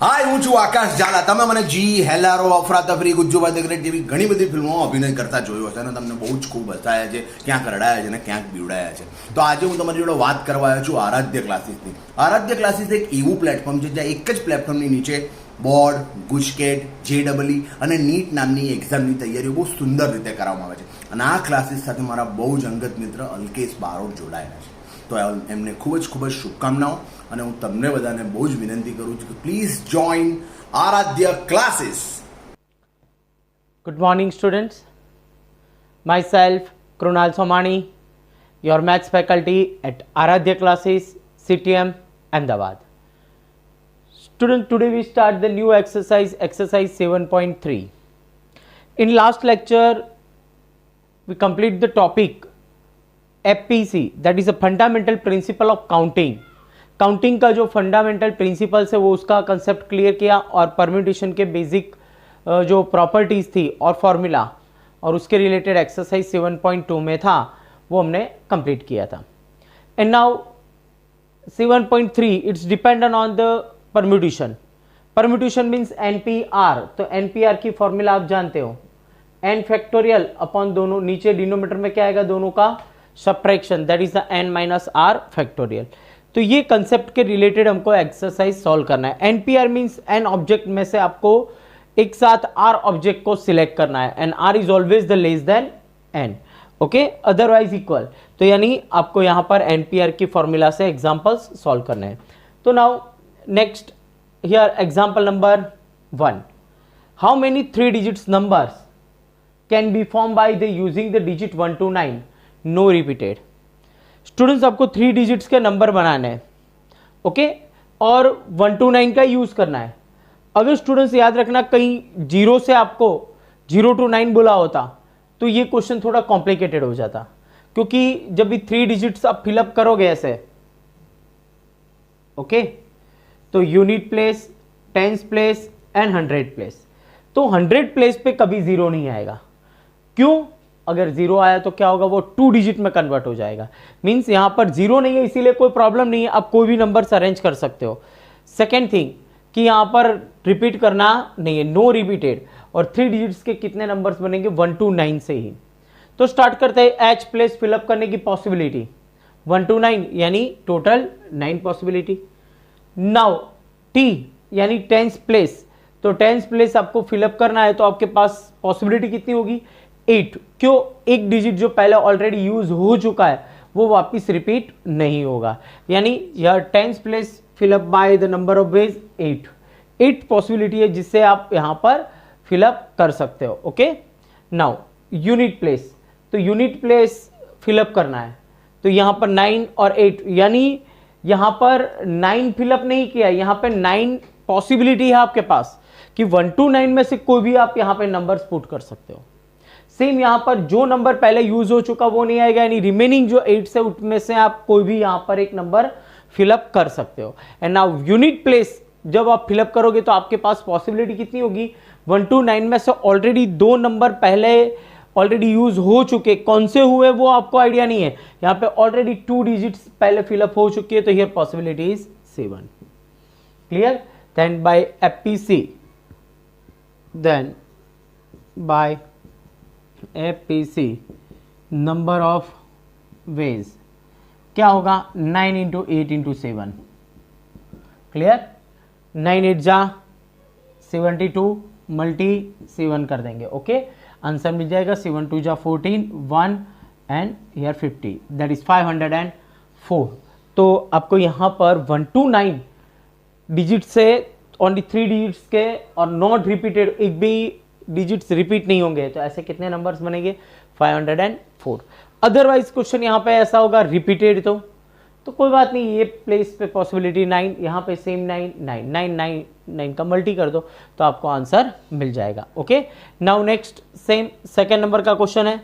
હાય હું છું આકાશ ઝાલા. તમે મને જી, હેલારો, અફરાતફરી, ગુજ્જુભાઈ ધ ગ્રેટ જેવી ઘણી બધી ફિલ્મોમાં અભિનય કરતા જોયો હશે અને તમને બહુ જ ખૂબ હસાયા છે, ક્યાંક રડાયા છે અને ક્યાંક બીવડાયા છે. તો આજે હું તમારી જોડે વાત કરવા આવ્યો છું આરાધ્ય ક્લાસીસની. આરાધ્ય ક્લાસીસ એક એવું પ્લેટફોર્મ છે જ્યાં એક જ પ્લેટફોર્મની નીચે બોર્ડ, ગુજકેટ, JEE અને નીટ નામની એક્ઝામની તૈયારીઓ બહુ સુંદર રીતે કરવામાં આવે છે. અને આ ક્લાસીસ સાથે મારા બહુ જ અંગત મિત્ર અલ્કેશ બારોટ જોડાયેલા છે. તો એમને ખૂબ જ શુભકામનાઓ અને હું તમને બધાને બહુ જ વિનંતી કરું છું કે please join Aaradhya classes. Good morning, students. Myself, Krunal Somani, your maths faculty at Aradhya Classes, CTM, Ahmedabad. Students, today we start the new exercise 7.3. In last lecture, we complete the topic FPC, that is a fundamental principle of counting. Counting का जो fundamental principles है वो उसका concept clear किया और permutation के basic जो properties थी और फॉर्मूला और उसके रिलेटेड एक्सरसाइज 7.2 में था वो हमने कंप्लीट किया था. And now 7.3 it's dependent on the permutation. Permutation means NPR. तो NPR की फॉर्मूला आप जानते हो, n फैक्टोरियल अपॉन दोनों, नीचे डिनोमिनेटर में क्या आएगा, दोनों का subtraction, that is the n minus r factorial. तो ये कंसेप्ट के रिलेटेड हमको एक्सरसाइज सॉल्व करना है. NPR मीन्स n ऑब्जेक्ट में से आपको एक साथ r ऑब्जेक्ट को सिलेक्ट करना है and r is always the less than n, okay, otherwise equal. तो यानी आपको यहाँ पर NPR की फॉर्मूला से एग्जांपल्स सॉल्व करने हैं. तो now next here example number 1. How many 3 digits numbers can be form by the using the digit 1 to 9 no repeated. Students, आपको 3 डिजिट्स के नंबर बनाने हैं, ओके, और 1 to 9 का यूज करना है. अगर स्टूडेंट्स याद रखना कहीं 0 से आपको 0 to 9 बोला होता तो ये क्वेश्चन थोड़ा कॉम्प्लिकेटेड हो जाता, क्योंकि जब भी 3 डिजिट्स आप फिलअप करोगे ऐसे, ओके, तो unit place, tens place and 100 place. तो 100 प्लेस पे कभी 0 नहीं आएगा. क्यों? अगर 0 आया तो क्या होगा, वो 2 डिजिट में कन्वर्ट हो जाएगा. मींस यहां पर 0 नहीं है, इसीलिए कोई प्रॉब्लम नहीं है, आप कोई भी नंबर्स अरेंज कर सकते हो. सेकेंड थिंग कि यहां पर रिपीट करना नहीं है, नो रिपीटेड. और 3 डिजिट्स के कितने नंबर्स बनेंगे, 1 to 9 से ही. तो स्टार्ट करते हैं. एच प्लेस फिलअप करने की पॉसिबिलिटी 1 to 9 यानी टोटल 9 पॉसिबिलिटी. नाउ टी यानी टेंस प्लेस, तो टेंस प्लेस आपको फिलअप करना है तो आपके पास पॉसिबिलिटी कितनी होगी, 8. क्यों? एक डिजिट जो पहले ऑलरेडी यूज हो चुका है वो वापस रिपीट नहीं होगा, यानी यह tens place fill up by the number of veg 8 possibility है जिससे आप यहां पर फिलअप कर सकते हो, ओके. नाउ यूनिट प्लेस, तो यूनिट प्लेस फिलअप करना है तो यहां पर 9 और 8, यानी यहां पर 9 फिलअप नहीं किया, यहां पर 9 पॉसिबिलिटी है आपके पास कि 1 to 9 में से कोई भी आप यहां पे नंबर्स पुट कर सकते हो. सेम यहां पर जो नंबर पहले यूज हो चुका वो नहीं आएगा, यानी रिमेनिंग जो 8 से उनमें से आप कोई भी यहां पर एक नंबर फिलअप कर सकते हो. एंड नाउ यूनिट प्लेस जब आप फिलअप करोगे तो आपके पास पॉसिबिलिटी कितनी होगी, 1 to 9 में से ऑलरेडी 2 नंबर पहले ऑलरेडी यूज हो चुके, कौन से हुए वो आपको आइडिया नहीं है, यहां पे ऑलरेडी 2 डिजिट्स पहले फिलअप हो चुकी है, तो here possibility is 7. Clear? Then by FPC, then by FPC number of ways क्या होगा, 9 into 8 into 7. क्लियर? 9 8 जा 72 मल्टी 7 कर देंगे, ओके. आंसर मिल जाएगा 7 2 जा 14, 1 एंड हियर 50, दैट इज 504. तो आपको यहाँ पर 1 to 9 डिजिट से ओनली 3 डिजिट्स के और नॉट रिपीटेड, एक भी डिजिट्स रिपीट नहीं होंगे, तो ऐसे कितने नंबर्स बनेंगे, 504. अदरवाइज क्वेश्चन यहाँ पे ऐसा होगा रिपीटेड, तो कोई बात नहीं, ये प्लेस पे पॉसिबिलिटी 9, यहाँ पे सेम 9 9 9 9 9 का मल्टी कर दो तो आपको आंसर मिल जाएगा, okay. Now next same second number का क्वेश्चन है.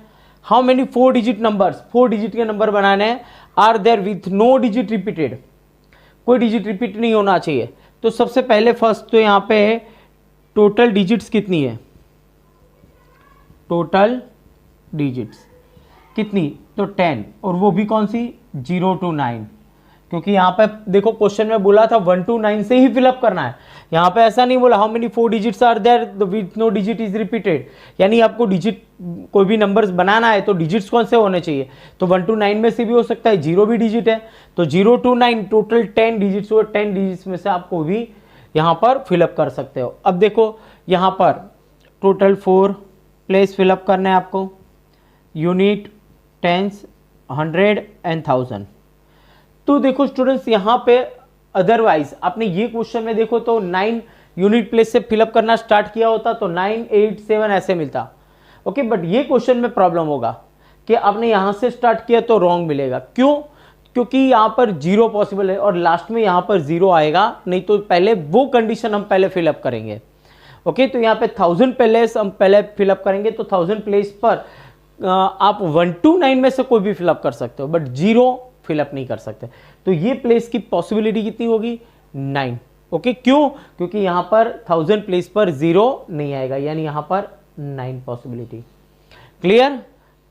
How many 4 digit numbers, 4 digit के नंबर बनाने हैं, are there with no digit repeated, कोई डिजिट रिपीट नहीं होना चाहिए. तो सबसे पहले फर्स्ट तो यहाँ पे टोटल डिजिट्स कितनी है, टोटल डिजिट्स कितनी, तो 10, और वो भी कौन सी, 0 to 9. क्योंकि यहाँ पे देखो क्वेश्चन में बोला था 1 to 9 से ही फिलअप करना है, यहाँ पे ऐसा नहीं बोला how many 4 digits are there with no digit is repeated, यानी आपको डिजिट कोई भी नंबर्स बनाना है तो डिजिट्स कौन से होने चाहिए, तो 1 to 9 में से भी हो सकता है, 0 भी डिजिट है, तो 0 to 9 टोटल 10 डिजिट्स हुए, 10 डिजिट्स में से आप कोई भी यहाँ पर फिलअप कर सकते हो। अब देखो यहाँ पर टोटल 4 प्लेस फिलअप करने हैं आपको, यूनिट, टेंस, 100 एंड 1000। तो देखो स्टूडेंट्स यहाँ पे अदरवाइज आपने ये क्वेश्चन में देखो तो 9 यूनिट प्लेस से फिलअप करना स्टार्ट किया होता तो 9, 8, 7 ऐसे मिलता, ओके। बट ये क्वेश्चन में प्रॉब्लम होगा कि आपने यहाँ से स्टार्ट किया तो रॉन्ग मिलेगा, क्यों? क्योंकि यहाँ पर 0 पॉसिबल है और लास्ट में यहाँ पर 0 आएगा, नहीं तो पहले वो कंडीशन हम पहले फिलअप करेंगे, ओके। तो यहाँ पे 1000 प्लेस हम पहले फिलअप करेंगे, तो 1000 प्लेस पर आप 1 to 9 में से कोई भी फिलअप कर सकते हो, बट 0 फिलअप नहीं कर सकते। तो ये प्लेस की पॉसिबिलिटी कितनी होगी? 9, ओके। क्यों? क्योंकि यहाँ पर 1000 प्लेस पर 0 नहीं आएगा, यानी यहाँ पर 9 पॉसिबिलिटी। क्लियर?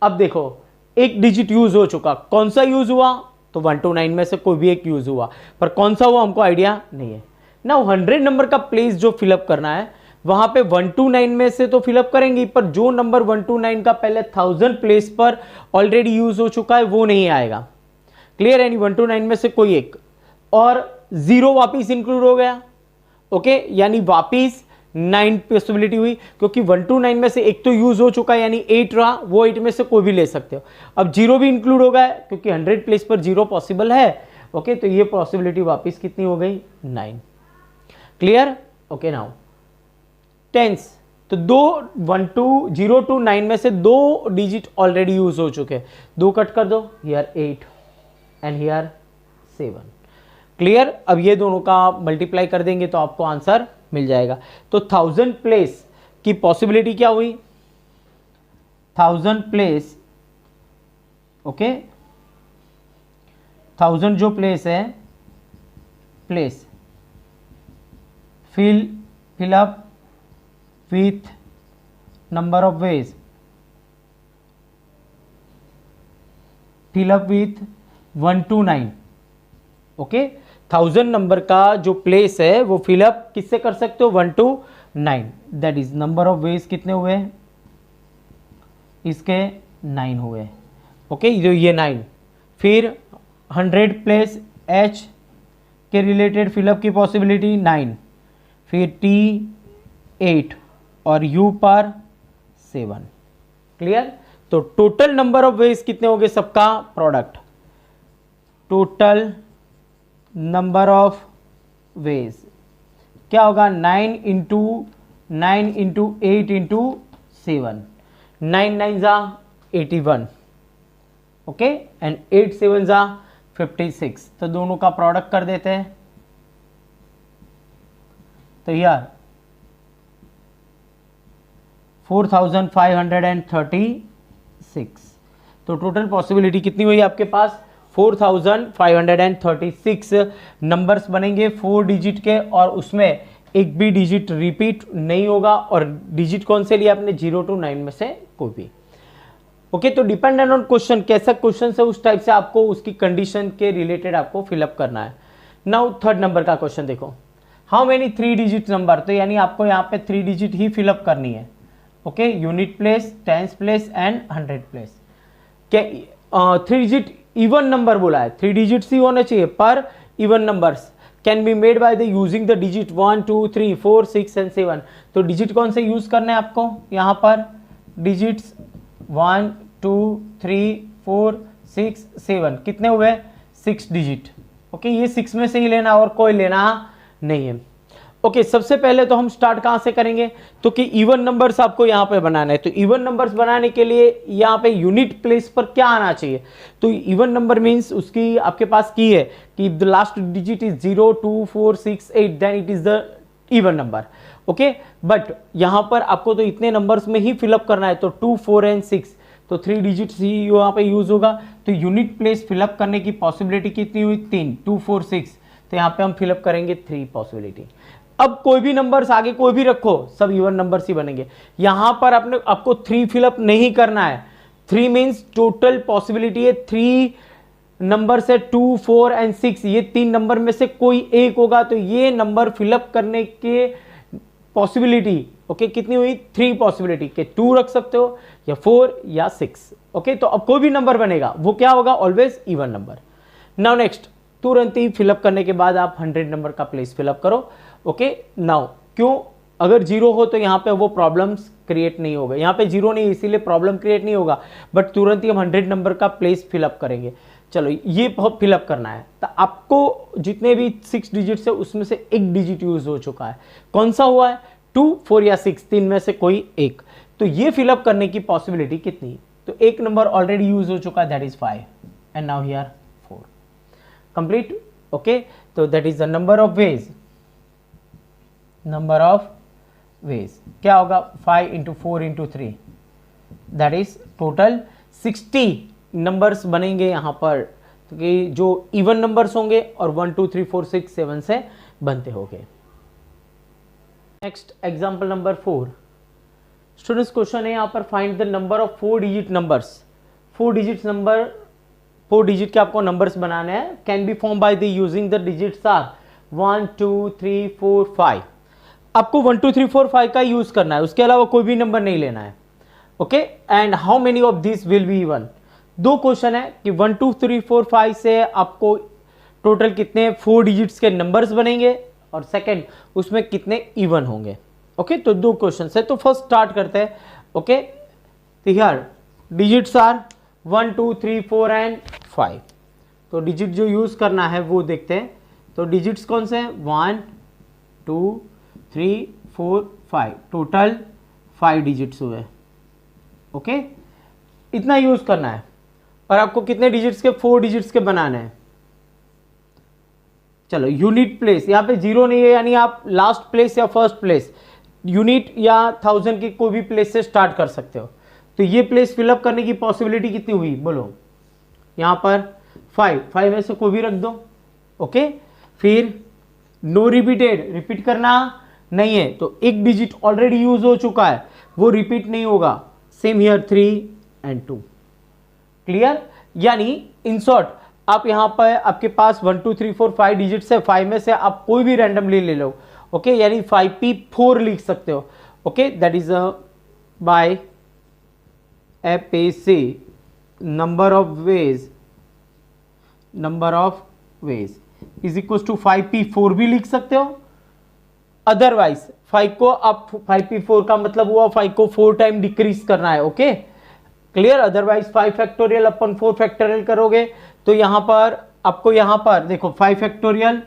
अब देखो एक डिजिट यूज हो चुका, कौन सा यूज हुआ? तो 1 to 9 में से कोई भी एक यूज हुआ, पर कौन सा हुआ हमको आइडिया नहीं है। नाउ 100 नंबर का प्लेस जो फिलअप करना है वहां पे 1 to 9 में से तो फिलअप करेंगे, पर जो नंबर 1 to 9 का पहले 1000 प्लेस पर ऑलरेडी यूज हो चुका है वो नहीं आएगा। क्लियर है? 1 to 9 में से कोई एक, और 0 वापिस इंक्लूड हो गया, ओके, यानी वापिस 9 पॉसिबिलिटी हुई, क्योंकि 1 to 9 में से एक तो यूज हो चुका है यानी 8 रहा, वो 8 में से कोई भी ले सकते हो। अब 0 भी इंक्लूड हो गया क्योंकि 100 प्लेस पर 0 पॉसिबल है, ओके। तो ये पॉसिबिलिटी वापिस कितनी हो गई? 9। क्लियर? ओके। नाउ टेंस, तो 0 to 9 में से 2 डिजिट ऑलरेडी यूज हो चुके हैं, 2 कट कर दो, हियर 8 एंड हियर 7। क्लियर? अब ये दोनों का मल्टीप्लाई कर देंगे तो आपको आंसर मिल जाएगा। तो 1000 प्लेस की पॉसिबिलिटी क्या हुई? 1000 प्लेस, ओके, 1000 जो प्लेस है, place fill up with number of ways, fill up with 1 to 9, okay. 1000 number का जो प्लेस है वो फिलअप किससे कर सकते हो? 1 to 9, that is number of veg कितने हुए? इसके 9 हुए, ओके, जो ये 9। फिर 100 प्लेस H के रिलेटेड फिलअप की पॉसिबिलिटी 9, फिर T 8 और U पर 7। क्लियर? तो टोटल नंबर ऑफ वेज कितने होंगे सबका product? Total number of ways क्या होगा? 9 इंटू 9 इंटू 8 इंटू 7, 9 9 जा 81, ओके, एंड 8 7 जा 56। तो दोनों का प्रोडक्ट कर देते हैं, तो यार 4536। तो टोटल पॉसिबिलिटी कितनी हुई आपके पास? 4536 नंबर्स बनेंगे 4 डिजिट के, और उसमें एक भी डिजिट रिपीट नहीं होगा। और डिजिट कौन से लिए आपने? 0 to 9 में से कोई भी, ओके। तो डिपेंडेंट ऑन क्वेश्चन, कैसा क्वेश्चन है उस टाइप से आपको उसकी कंडीशन के रिलेटेड आपको फिलअप करना है। नाउ 3rd नंबर का क्वेश्चन देखो, हाउ मेनी 3 डिजिट नंबर, तो यानी आपको यहाँ पे 3 डिजिट ही फिलअप करनी है, okay. Unit place, tens place and 100 place. क्या 3 डिजिट इवन नंबर बोला है, 3 डिजिट्स ही होने चाहिए, पर even numbers can be made by the using the digit 1 2 3 4 6 and 7। तो डिजिट कौन से यूज करने हैं आपको? यहाँ पर डिजिट्स 1 2 3 4 6 7, कितने हुए? 6 डिजिट, ओके। ये 6 में से ही लेना और कोई लेना नहीं है, ओके। सबसे पहले तो हम स्टार्ट कहां से करेंगे? तो कि इवन नंबर्स आपको यहां पे बनाना है, तो इवन नंबर्स बनाने के लिए यहां पे यूनिट प्लेस पर क्या आना चाहिए? तो इवन नंबर मींस उसकी आपके पास की है कि the last digit is 0 2 4 6 8, then it is the even number, okay. But यहां पर आपको तो इतने नंबर्स में ही फिलअप करना है, तो 2 4 एंड 6, तो 3 डिजिट्स ही यहाँ पे यूज होगा। तो यूनिट प्लेस फिलअप करने की पॉसिबिलिटी कितनी हुई? 3, 2 4 6, तो यहाँ पे हम फिलअप करेंगे 3 पॉसिबिलिटी। अब कोई भी नंबर्स आगे कोई भी रखो, सब इवन नंबर्स ही बनेंगे। यहां पर आपको 3 फिलअप नहीं करना है। 3 मींस टोटल पॉसिबिलिटी है 3 नंबर से 2, 4 एंड 6, ये 3 नंबर में से कोई एक होगा, तो ये नंबर फिलअप करने के पॉसिबिलिटी ओके कितनी हुई? 3 पॉसिबिलिटी के 2 रख सकते हो या 4 या 6 ओके। तो अब कोई भी नंबर बनेगा वो क्या होगा? Always even number. Now next, तुरंत ही फिलअप करने के बाद आप 100 नंबर का प्लेस फिलअप करो ओके। नाउ क्यों? अगर 0 हो तो यहाँ पे वो प्रॉब्लम्स क्रिएट नहीं होगा, यहाँ पे 0 नहीं इसीलिए प्रॉब्लम क्रिएट नहीं होगा, बट तुरंत ही हम 100 नंबर का प्लेस फिलअप करेंगे। चलो ये फिलअप करना है, तो आपको जितने भी 6 डिजिट्स है उसमें से एक डिजिट यूज हो चुका है। कौन सा हुआ है? 2, 4 या 6, 3 में से कोई एक। तो ये फिलअप करने की पॉसिबिलिटी कितनी? तो एक नंबर ऑलरेडी यूज हो चुका है, that is 5 and now here 4 complete okay. तो that is the number of ways, number of ways क्या होगा? 5 into 4 into 3 that is total 60 numbers बनेंगे यहाँ पर, तो कि जो इवन नंबर्स होंगे और 1 2 3 4 6 7 से बनते होंगे। Next example number 4 students, question है यहाँ पर find the number of 4 digit numbers. 4 digit number, 4 digit के आपको नंबर्स बनाने हैं, can be form by the using the digits are 1 2 3 4 5। आपको 1 2 3 4 5 का यूज करना है, उसके अलावा कोई भी नंबर नहीं लेना है okay. And how many of this will be even? 2 question है कि 1 2 3 4 5 से आपको टोटल कितने 4 डिजिट्स के नंबर्स बनेंगे, और सेकंड उसमें कितने इवन होंगे ओके। तो 2 क्वेश्चन है, तो फर्स्ट स्टार्ट करते हैं ओके। तो हियर डिजिट्स आर 1 2 3 4 एंड 5। तो डिजिट जो यूज करना है वो देखते हैं। तो डिजिट्स कौन से हैं? 1 2 3 4 5, टोटल 5 डिजिट्स हुए ओके। इतना यूज करना है, और आपको कितने डिजिट्स के? 4 डिजिट्स के बनाने हैं। चलो यूनिट प्लेस, यहाँ पे 0 नहीं है, यानी आप लास्ट प्लेस या फर्स्ट प्लेस, यूनिट या 1000 की कोई भी प्लेस से स्टार्ट कर सकते हो। तो ये प्लेस फिलअप करने की पॉसिबिलिटी कितनी हुई बोलो? यहाँ पर 5 में से कोई भी रख दो ओके। फिर नो रिपीटेड, रिपीट करना नहीं है, तो एक डिजिट ऑलरेडी यूज हो चुका है वो रिपीट नहीं होगा। Same here 3 and 2 clear. यानी इन शॉर्ट आप यहां पर आपके पास 1 2 3 4 5 डिजिट्स है, 5 में से आप कोई भी रैंडमली ले लो ओके, यानी 5p4 लिख सकते हो okay. That is by FAC number of ways is equal to 5p4 भी लिख सकते हो। अदरवाइज 5 को आप 5p4 का मतलब हुआ 5 को 4 टाइम डिक्रीज करना है ओके क्लियर। अदरवाइज 5 फैक्टोरियल अपन 4 फैक्टोरियल करोगे तो यहां पर आपको यहां पर देखो 5 फैक्टोरियल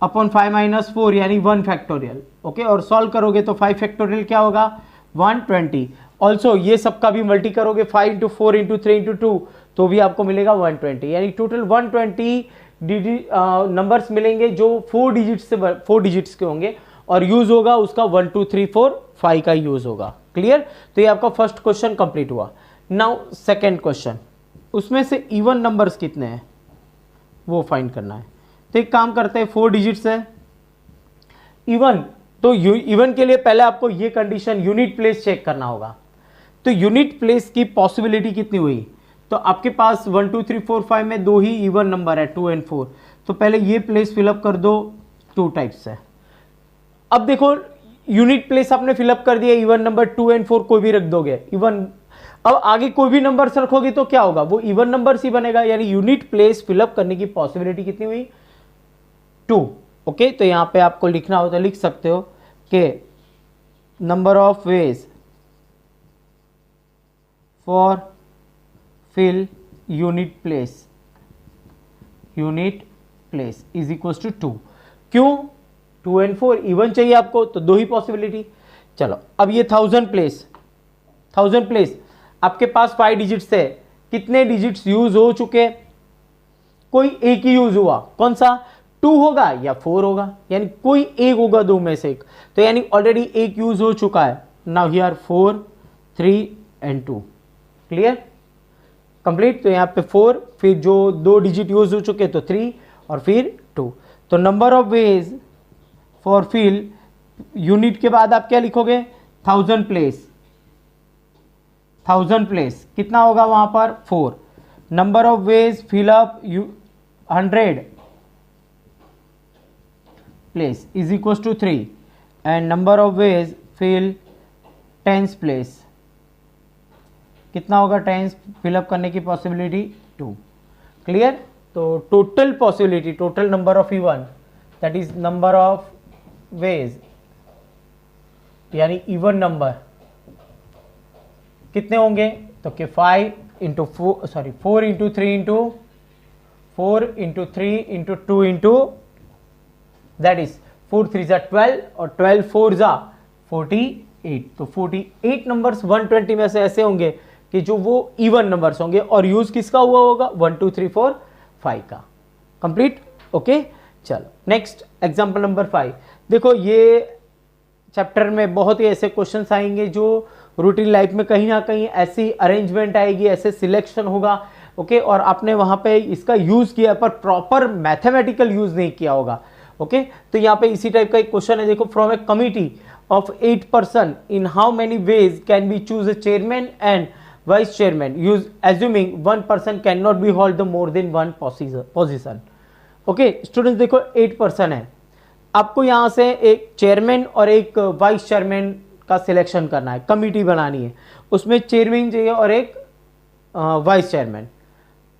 अपन 5 माइनस 4 यानी 1 फैक्टोरियल ओके, और सॉल्व करोगे तो 5 फैक्टोरियल क्या होगा? 120। ऑल्सो ये सबका भी मल्टी करोगे 5 इंटू 4 इंटू 3 इंटू 2 तो भी आपको मिलेगा 120, यानी टोटल 120 नंबर्स मिलेंगे जो 4 डिजिट्स के होंगे, और यूज होगा उसका 1 2 3 4 5 का यूज होगा क्लियर। तो ये आपका फर्स्ट क्वेश्चन कंप्लीट हुआ। नाउ सेकेंड क्वेश्चन, उसमें से इवन नंबर्स कितने हैं वो फाइंड करना है। तो एक काम करते हैं, 4 डिजिट्स है इवन, तो इवन के लिए पहले आपको ये कंडीशन यूनिट प्लेस चेक करना होगा। तो यूनिट प्लेस की पॉसिबिलिटी कितनी हुई? तो आपके पास 1 2 3 4 5 में 2 ही इवन नंबर है 2 एंड 4, तो पहले ये प्लेस फिलअप कर दो 2 टाइप्स है। अब देखो यूनिट प्लेस आपने फिलअप कर दिया, इवन नंबर 2 एंड 4 कोई भी रख दोगे इवन। अब आगे कोई भी नंबर्स रखोगे तो क्या होगा? वो इवन नंबर्स ही बनेगा, यानी यूनिट प्लेस फिलअप करने की पॉसिबिलिटी कितनी हुई? 2 ओके। तो यहां पे आपको लिखना हो तो लिख सकते हो कि number of ways for fill unit place is equal to 2। क्यों? 2 एंड 4 इवन चाहिए आपको, तो 2 ही पॉसिबिलिटी। चलो अब ये 1000 प्लेस आपके पास 5 डिजिट्स है, कितने डिजिट्स यूज हो चुके? कोई एक ही यूज हुआ, कौन सा? 2 होगा या 4 होगा, यानी कोई एक होगा 2 में से एक, तो यानी ऑलरेडी एक यूज हो चुका है। Now here 4 3 and 2 clear complete. तो यहाँ पे 4, फिर जो 2 डिजिट यूज हो चुके तो 3 और फिर 2। तो number of ways for fill unit के बाद आप क्या लिखोगे? 1000 प्लेस कितना होगा वहां पर? 4। number of ways fill up 100 place is equals to 3 and number of ways fill tens place कितना होगा टेंस फिलअप करने की पॉसिबिलिटी 2। क्लियर। तो total possibility, total number of even that is number of veg यानी even number कितने होंगे तो कि 5 into 4 into 3 into 4 into 3 into 2 into that is 4 3 जा 12 और 12 4 जा 48। तो 48 नंबर्स 120 में से ऐसे होंगे कि जो वो इवन नंबर्स होंगे और यूज किसका हुआ होगा 1 2 3 4 5 का। कंप्लीट। ओके चलो नेक्स्ट एग्जांपल नंबर 5। देखो ये चैप्टर में बहुत ही ऐसे क्वेश्चंस आएंगे जो रूटीन लाइफ में कहीं ना कहीं ऐसी अरेंजमेंट आएगी, ऐसे सिलेक्शन होगा। ओके और आपने वहां पे इसका यूज किया पर प्रॉपर मैथमेटिकल यूज नहीं किया होगा। ओके तो यहाँ पे इसी टाइप का एक क्वेश्चन है। देखो from A committee of 8 person in how many ways can be choose a chairman and vice chairman use assuming 1 person can not be hold the more than 1 position. Okay students देखो 8 person है, आपको यहाँ से एक chairman और एक vice chairman का selection करना है, कमिटी बनानी है, उसमें चेयरमैन चाहिए और एक वाइस चेयरमैन।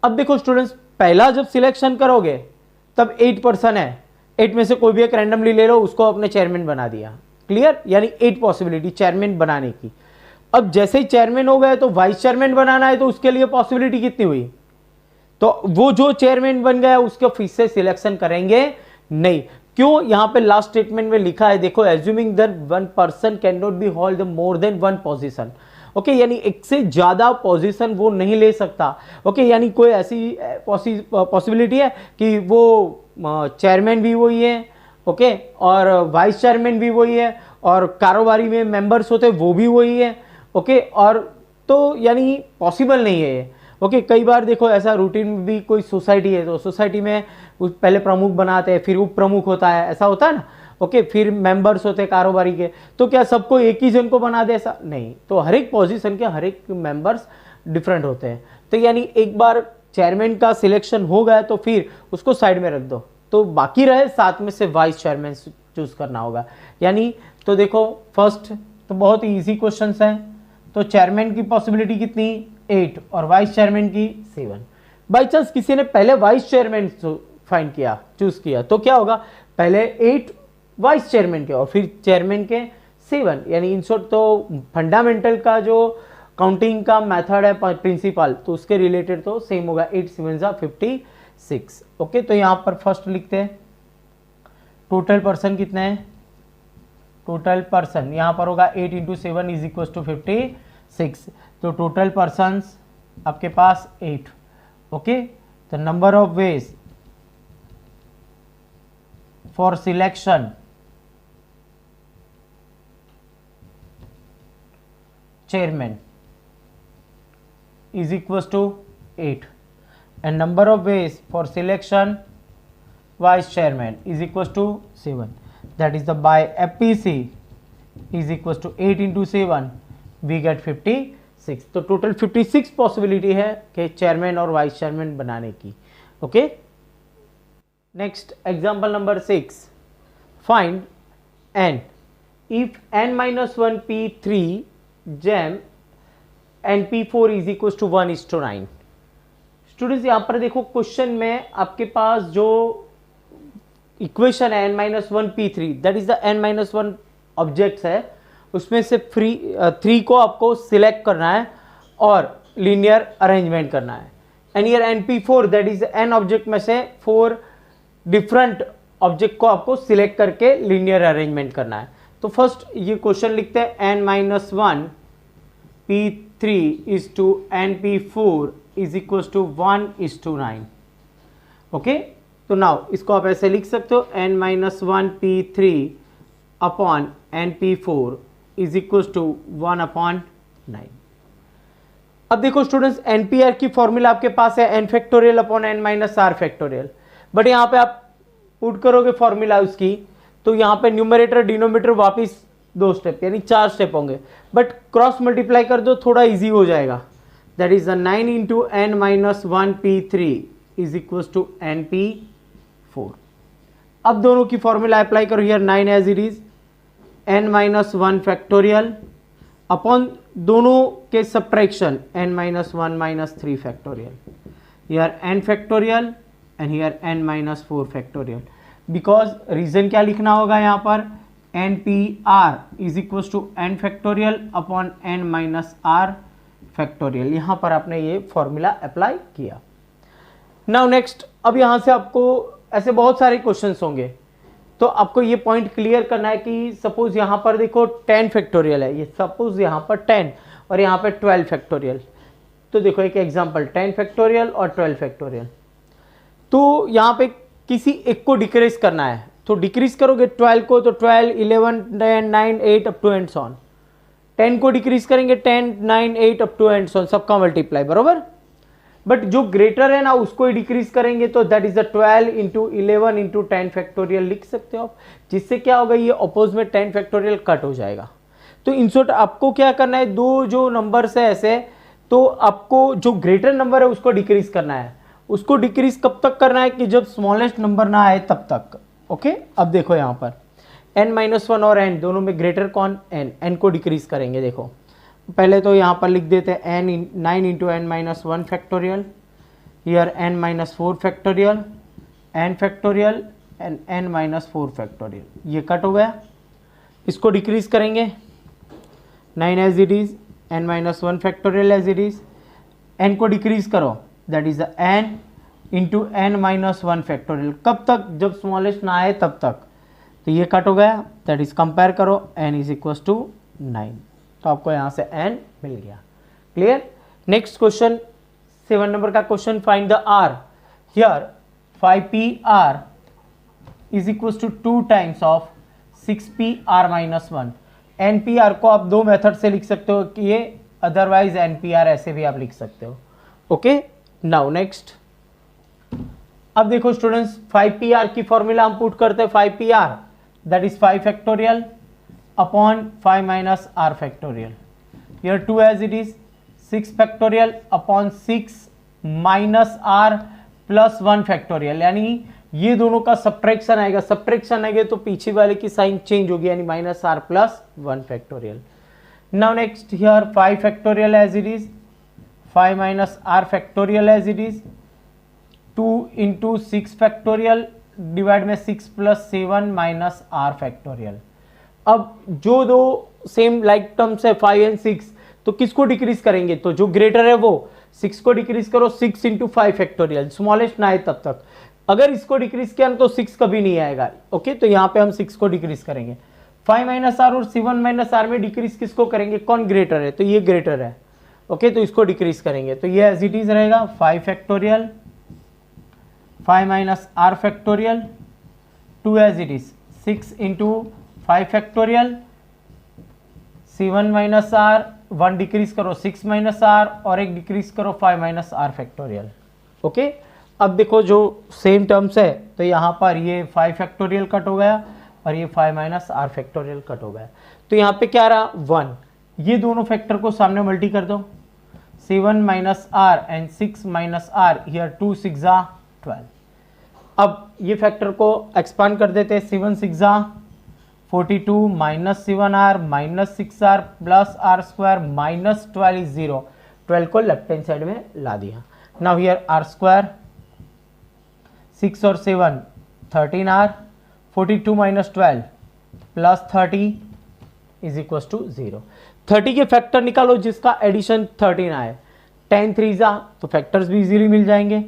अब देखो स्टूडेंट्स पहला जब सिलेक्शन करोगे तब 8 पर्सन है, 8 में से कोई भी एक रैंडमली ले लो, उसको अपने चेयरमैन बना दिया। क्लियर। यानी 8 पॉसिबिलिटी चेयरमैन बनाने की। अब जैसे ही चेयरमैन हो गए तो वाइस चेयरमैन बनाना है, तो उसके लिए पॉसिबिलिटी कितनी हुई, तो वो जो चेयरमैन बन गया उसको फिर से सिलेक्शन करेंगे नहीं। क्यों, यहां पे लास्ट स्टेटमेंट में लिखा है देखो assuming that 1 person can not be hold more than 1 position. Okay यानी एक से ज्यादा पोजीशन वो नहीं ले सकता। ओके यानी कोई ऐसी पॉसिबिलिटी है कि वो चेयरमैन भी वही है, ओके और वाइस चेयरमैन भी वही है और कारोबारी में मेंबर्स होते वो भी वही है। ओके और तो यानी पॉसिबल नहीं है ये। ओके कई बार देखो ऐसा रूटीन में भी कोई सोसाइटी है तो सोसाइटी में पहले प्रमुख बनाते हैं, फिर उप प्रमुख होता है, ऐसा होता है ना। ओके फिर मेंबर्स होते हैं कारोबारी के, तो क्या सबको एक ही जन को बना दे, ऐसा नहीं। तो हर एक पोजीशन के हर एक मेंबर्स डिफरेंट होते हैं। तो यानी एक बार चेयरमैन का सिलेक्शन हो गया तो फिर उसको साइड में रख दो, तो बाकी रहे 7 में से वाइस चेयरमैन चूज करना होगा। यानी तो देखो फर्स्ट तो बहुत ही ईजी क्वेश्चन है, तो चेयरमैन की पॉसिबिलिटी कितनी 8 और वाइस चेयरमैन की 7। बाई चांस किसी ने पहले वाइस चेयरमैन फाइंड किया, चूज किया, तो क्या होगा पहले 8 वाइस चेयरमैन के और फिर चेयरमैन के 7। यानी इन शॉर्ट तो फंडामेंटल का जो काउंटिंग का मेथड है प्रिंसिपल, तो उसके रिलेटेड तो सेम होगा। 8 7 जा 56। ओके तो यहां पर फर्स्ट लिखते हैं टोटल पर्सन कितने हैं, टोटल पर्सन यहां पर होगा 8 इंटू 7 इज इक्वल टू 56। तो टोटल पर्सन्स आपके पास 8। ओके तो number of ways for selection chairman is equals to 8 and number of ways for selection vice chairman is equals to 7, that is the by FPC is equals to 8 into 7 we get 56। तो total 56 possibility है कि chairman और vice chairman बनाने की। Okay next example number 6, find n if n-1 p3 जैम and P4 is equal to 1:9। Students यहां पर देखो क्वेश्चन में आपके पास जो इक्वेशन है n-1 P3 that is the n-1 objects है, उसमें से 3 को आपको सिलेक्ट करना है और लीनियर अरेंजमेंट करना है। And year NP4 that is n object में से 4 डिफरेंट ऑब्जेक्ट को आपको सिलेक्ट करके लीनियर अरेंजमेंट करना है। तो फर्स्ट ये क्वेश्चन लिखते हैं n-1 P3 is to NP4 is equals to 1:9। Okay तो नाउ इसको आप ऐसे लिख सकते हो n-1 P3 upon NP4 is equals to 1/9। अब देखो स्टूडेंट्स NPR की फॉर्मूला आपके पास है n factorial upon n-r factorial, but यहाँ पे आप पुट करोगे फॉर्मूला उसकी तो यहाँ पे न्यूमरेटर डिनोमिनेटर वापिस 2 स्टेप यानी 4 स्टेप होंगे, बट क्रॉस मल्टीप्लाई कर दो थोड़ा इजी हो जाएगा। That is the 9 into N minus 1p3 is equal to np4. अब दोनों की फॉर्मूला अप्लाई करो here 9 as it is n minus 1 factorial upon दोनों के subtraction n minus 1 minus 3 factorial. Here n factorial and here n minus 4 factorial. Because reason क्या लिखना होगा यहाँ पर npr is equal to n factorial upon n minus r factorial. यहाँ पर आपने ये फॉर्मूला अप्लाई किया. नाउ नेक्स्ट, अब यहाँ से आपको ऐसे बहुत सारे क्वेश्चंस होंगे, तो आपको ये पॉइंट क्लियर करना है कि सपोज यहाँ पर देखो 10 फैक्टोरियल है, ये सपोज यहाँ पर 10 और यहाँ पर 12 फैक्टोरियल. तो देखो एक एग्जांपल 10 फैक्टोरियल और 12 फैक्टोरियल. तो यहाँ पे किसी एक को डिक्रीज करना है, तो डिक्रीज करोगे 12 को तो 12, 11, 10, 9, 8 अप टू एंड ऑन. 10 को डिक्रीज करेंगे 10, 9, 8 अप टू एंड ऑन, सबका मल्टीप्लाई, बरोबर. बट जो ग्रेटर है ना उसको ही डिक्रीज करेंगे, तो that is the 12 into 11 into 10 factorial लिख सकते हो आप. जिससे क्या होगा, ये अपोज में 10 फैक्टोरियल कट हो जाएगा. तो इन शॉर्ट आपको क्या करना है, दो जो नंबर्स है ऐसे, तो आपको जो ग्रेटर नंबर है उसको डिक्रीज करना है. उसको डिक्रीज कब तक करना है कि जब स्मॉलेस्ट नंबर ना आए तब तक. ओके, अब देखो यहाँ पर n माइनस 1 और n दोनों में ग्रेटर कौन, n को डिक्रीज करेंगे. देखो पहले तो यहाँ पर लिख देते हैं n 9 into N minus 1 factorial, here n minus 4 factorial, n factorial and n minus 4 factorial. ये कट हो गया. इसको डिक्रीज करेंगे 9 as it is, n minus 1 factorial as it is. n को डिक्रीज करो, that is the n into N minus 1 factorial. कब तक, जब स्मॉलेस्ट ना आए तब तक. तो ये कट हो गया, दैट इज कंपेयर करो n इज इक्वल टू 9. तो आपको यहाँ से n मिल गया. क्लियर. नेक्स्ट क्वेश्चन 7 नंबर का question, find the r. Here 5pr is equal to 2 times of 6pr minus 1. npr को आप दो मेथड से लिख सकते हो कि ये, अदरवाइज npr ऐसे भी आप लिख सकते हो. Okay, now next. अब देखो स्टूडेंट्स, 5pr की फॉर्मूला हम पुट करते हैं. 5pr that is 5 factorial upon 5 minus r factorial. Here 2 as it is, 6 factorial upon 6 minus r plus 1 factorial. यानी ये दोनों का सब्ट्रैक्शन आएगा, सब्ट्रैक्शन आएगा तो पीछे वाले की साइन चेंज होगी, यानी minus r plus 1 factorial. Now next, here 5 factorial as it is, 5 minus r factorial as it is, 2 into 6 factorial divide में 6 प्लस 7 माइनस r फैक्टोरियल. अब जो दो सेम लाइक टर्म्स है 5 एंड 6, तो किसको डिक्रीज करेंगे, तो जो ग्रेटर है वो 6 को डिक्रीज करो, 6 इंटू 5 फैक्टोरियल, स्मॉलेस्ट ना आए तब तक. अगर इसको डिक्रीज किया तो 6 कभी नहीं आएगा. ओके, तो यहाँ पे हम 6 को डिक्रीज करेंगे. 5 माइनस आर और 7 माइनस आर में डिक्रीज किसको करेंगे, कौन ग्रेटर है, तो ये ग्रेटर है. ओके, तो इसको डिक्रीज करेंगे, तो ये एज इट इज रहेगा 5 factorial, 5 minus R factorial, 2 as it is, 6 into 5 factorial, 7 minus R, 1 decrease करो 6 माइनस आर और एक डिक्रीज करो 5 माइनस आर फैक्टोरियल. ओके, अब देखो जो सेम टर्म्स है, तो यहाँ पर ये 5 फैक्टोरियल कट हो गया और ये 5 माइनस आर फैक्टोरियल कट हो गया. तो यहाँ पे क्या रहा 1. ये दोनों फैक्टर को सामने मल्टी कर दो, 7 minus R and 6 minus R, here 2 6 12. अब ये फैक्टर को एक्सपांड कर देते हैं, 7 6 42 minus 7r minus 6r plus r square minus 12 is 0. 12 को लेफ्ट हैंड साइड में ला दिया. नाउ हियर r स्क्वायर, 6 और 7 13r, 42 minus 12 plus 30 is equal to 0. 30 के फैक्टर निकालो जिसका एडिशन 13 आए. 10 3 तो फैक्टर्स भी इजीली मिल जाएंगे.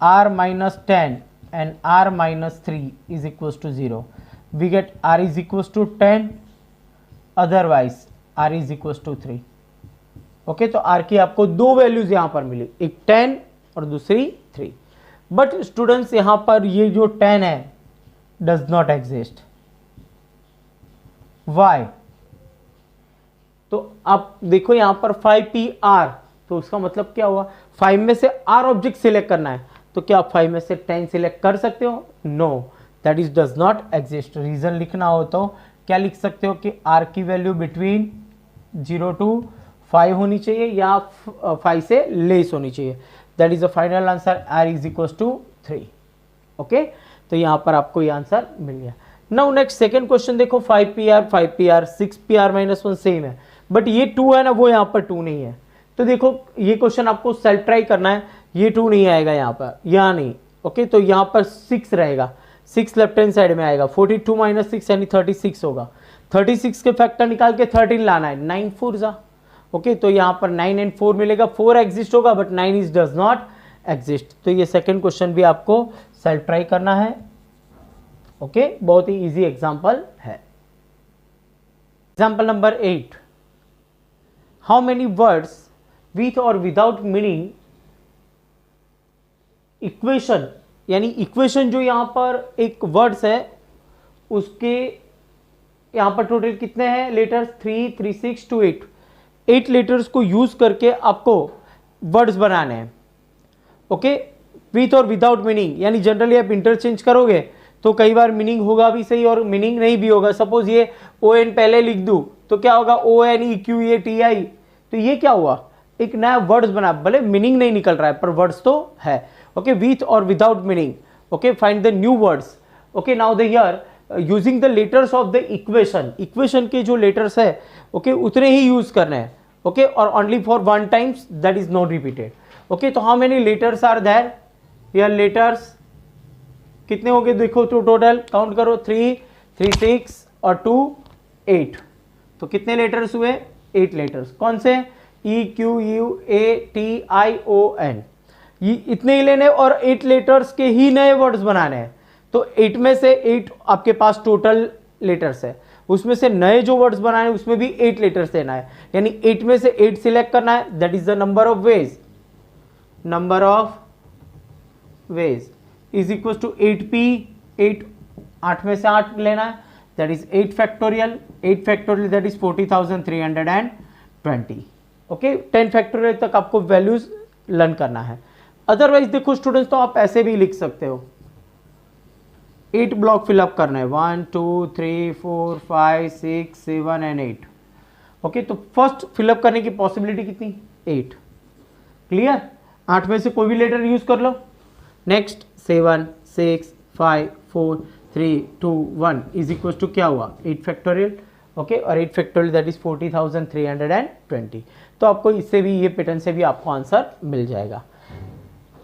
r minus 10 and r minus 3 is equal to 0. we get r is equals to 10, otherwise r is equals to 3. Okay, तो r की आपको दो वैल्यूज यहां पर मिली, एक 10 और दूसरी 3. बट स्टूडेंट्स यहां पर ये जो 10 है डज नॉट एग्जिस्ट. वाई, तो आप देखो यहां पर 5pr, तो उसका मतलब क्या हुआ, 5 में से r ऑब्जेक्ट सिलेक्ट करना है, तो क्या आप 5 में से 10 सिलेक्ट कर सकते हो, no, that is does not exist. Reason लिखना हो तो क्या लिख सकते हो कि r की वैल्यू बिटवीन 0 to 5 होनी चाहिए या 5 से लेस होनी चाहिए। That is the final answer, r is equal to 3। Okay, तो यहाँ पर आपको ये आंसर मिल गया। नाउ नेक्स्ट सेकंड क्वेश्चन देखो, 5pr 5pr 6pr -1 सेम है, बट ये 2 है ना, वो यहाँ पर 2 नहीं है। तो देखो ये क्वेश्चन आपको सेल्फ ट्राई करना है, ये 2 नहीं आएगा यहाँ पर, यहाँ नहीं। ओके, तो यहाँ पर 6 रहेगा, 6 लेफ्ट हैंड साइड में आएगा, 42 - 6 यानी 36 होगा। 36 के फैक्टर निकाल के 13 लाना है, 9 4 जा। ओके, तो यहाँ पर 9 and 4 मिलेगा, 4 एग्जिस्ट होगा but 9 is does not exist. तो ये सेकंड क्वेश्चन भी आपको सेल्फ ट्राई करना है। ओके, बहुत ही इजी एग्जांपल है। Example number 8, how many words with और विदाउट मीनिंग इक्वेशन, यानी इक्वेशन जो यहां पर एक वर्ड्स है उसके यहां पर टोटल कितने हैं लेटर्स, 3 3 6 2 8, 8 लेटर्स को यूज करके आपको वर्ड्स बनाने हैं। ओके, विथ और विदाउट मीनिंग, यानी जनरली आप इंटरचेंज करोगे तो कई बार मीनिंग होगा भी सही और मीनिंग नहीं भी होगा। सपोज ये ON पहले लिख दूं तो क्या होगा, ONEQATI, तो ये क्या हुआ, एक नया वर्ड्स बना, भले मीनिंग नहीं निकल रहा है पर वर्ड्स तो है। ओके, विथ और without meaning. Okay, find the new words. Okay, now the here using the letters of the equation, equation के जो लेटर्स है ओके उतने ही यूज करने हैं। ओके, और only for 1 times, that is not repeated. Okay, तो how many letters are there here, letters कितने हो गए देखो, तो टोटल काउंट करो, 3 3 6 और 2 8, तो कितने लेटर्स हुए, 8 लेटर्स। कौन से, EQUATION, ये इतने ही लेने और 8 लेटर्स के ही नए वर्ड्स बनाने हैं। तो 8 में से 8 आपके पास टोटल लेटर्स है, उसमें से नए जो वर्ड्स बनाने उसमें भी 8 लेटर्स लेना है, यानी 8 में से 8 सिलेक्ट करना है, that is the number of ways, number of ways is equal to 8p, 8 में से 8 लेना है, that is 8 factorial, 8 factorial that is 40,320। Okay, 10 factorial तक आपको वैल्यूज लर्न करना है। अदरवाइज देखो स्टूडेंट्स, तो आप ऐसे भी लिख सकते हो, 8 ब्लॉक फिलअप करना है, 1 2 3 4 5 6 7 एंड 8। ओके, तो फर्स्ट फिलअप करने की पॉसिबिलिटी कितनी, 8। क्लियर, 8 में से कोई भी लेटर यूज कर लो। नेक्स्ट 7 6 5 4 3 2 1 इज इक्वल टू क्या हुआ, 8 फैक्टोरियल। ओके, और 8 फैक्टोरियल दैट इज 40,320। तो आपको इससे भी, ये पैटर्न से भी आपको आंसर मिल जाएगा।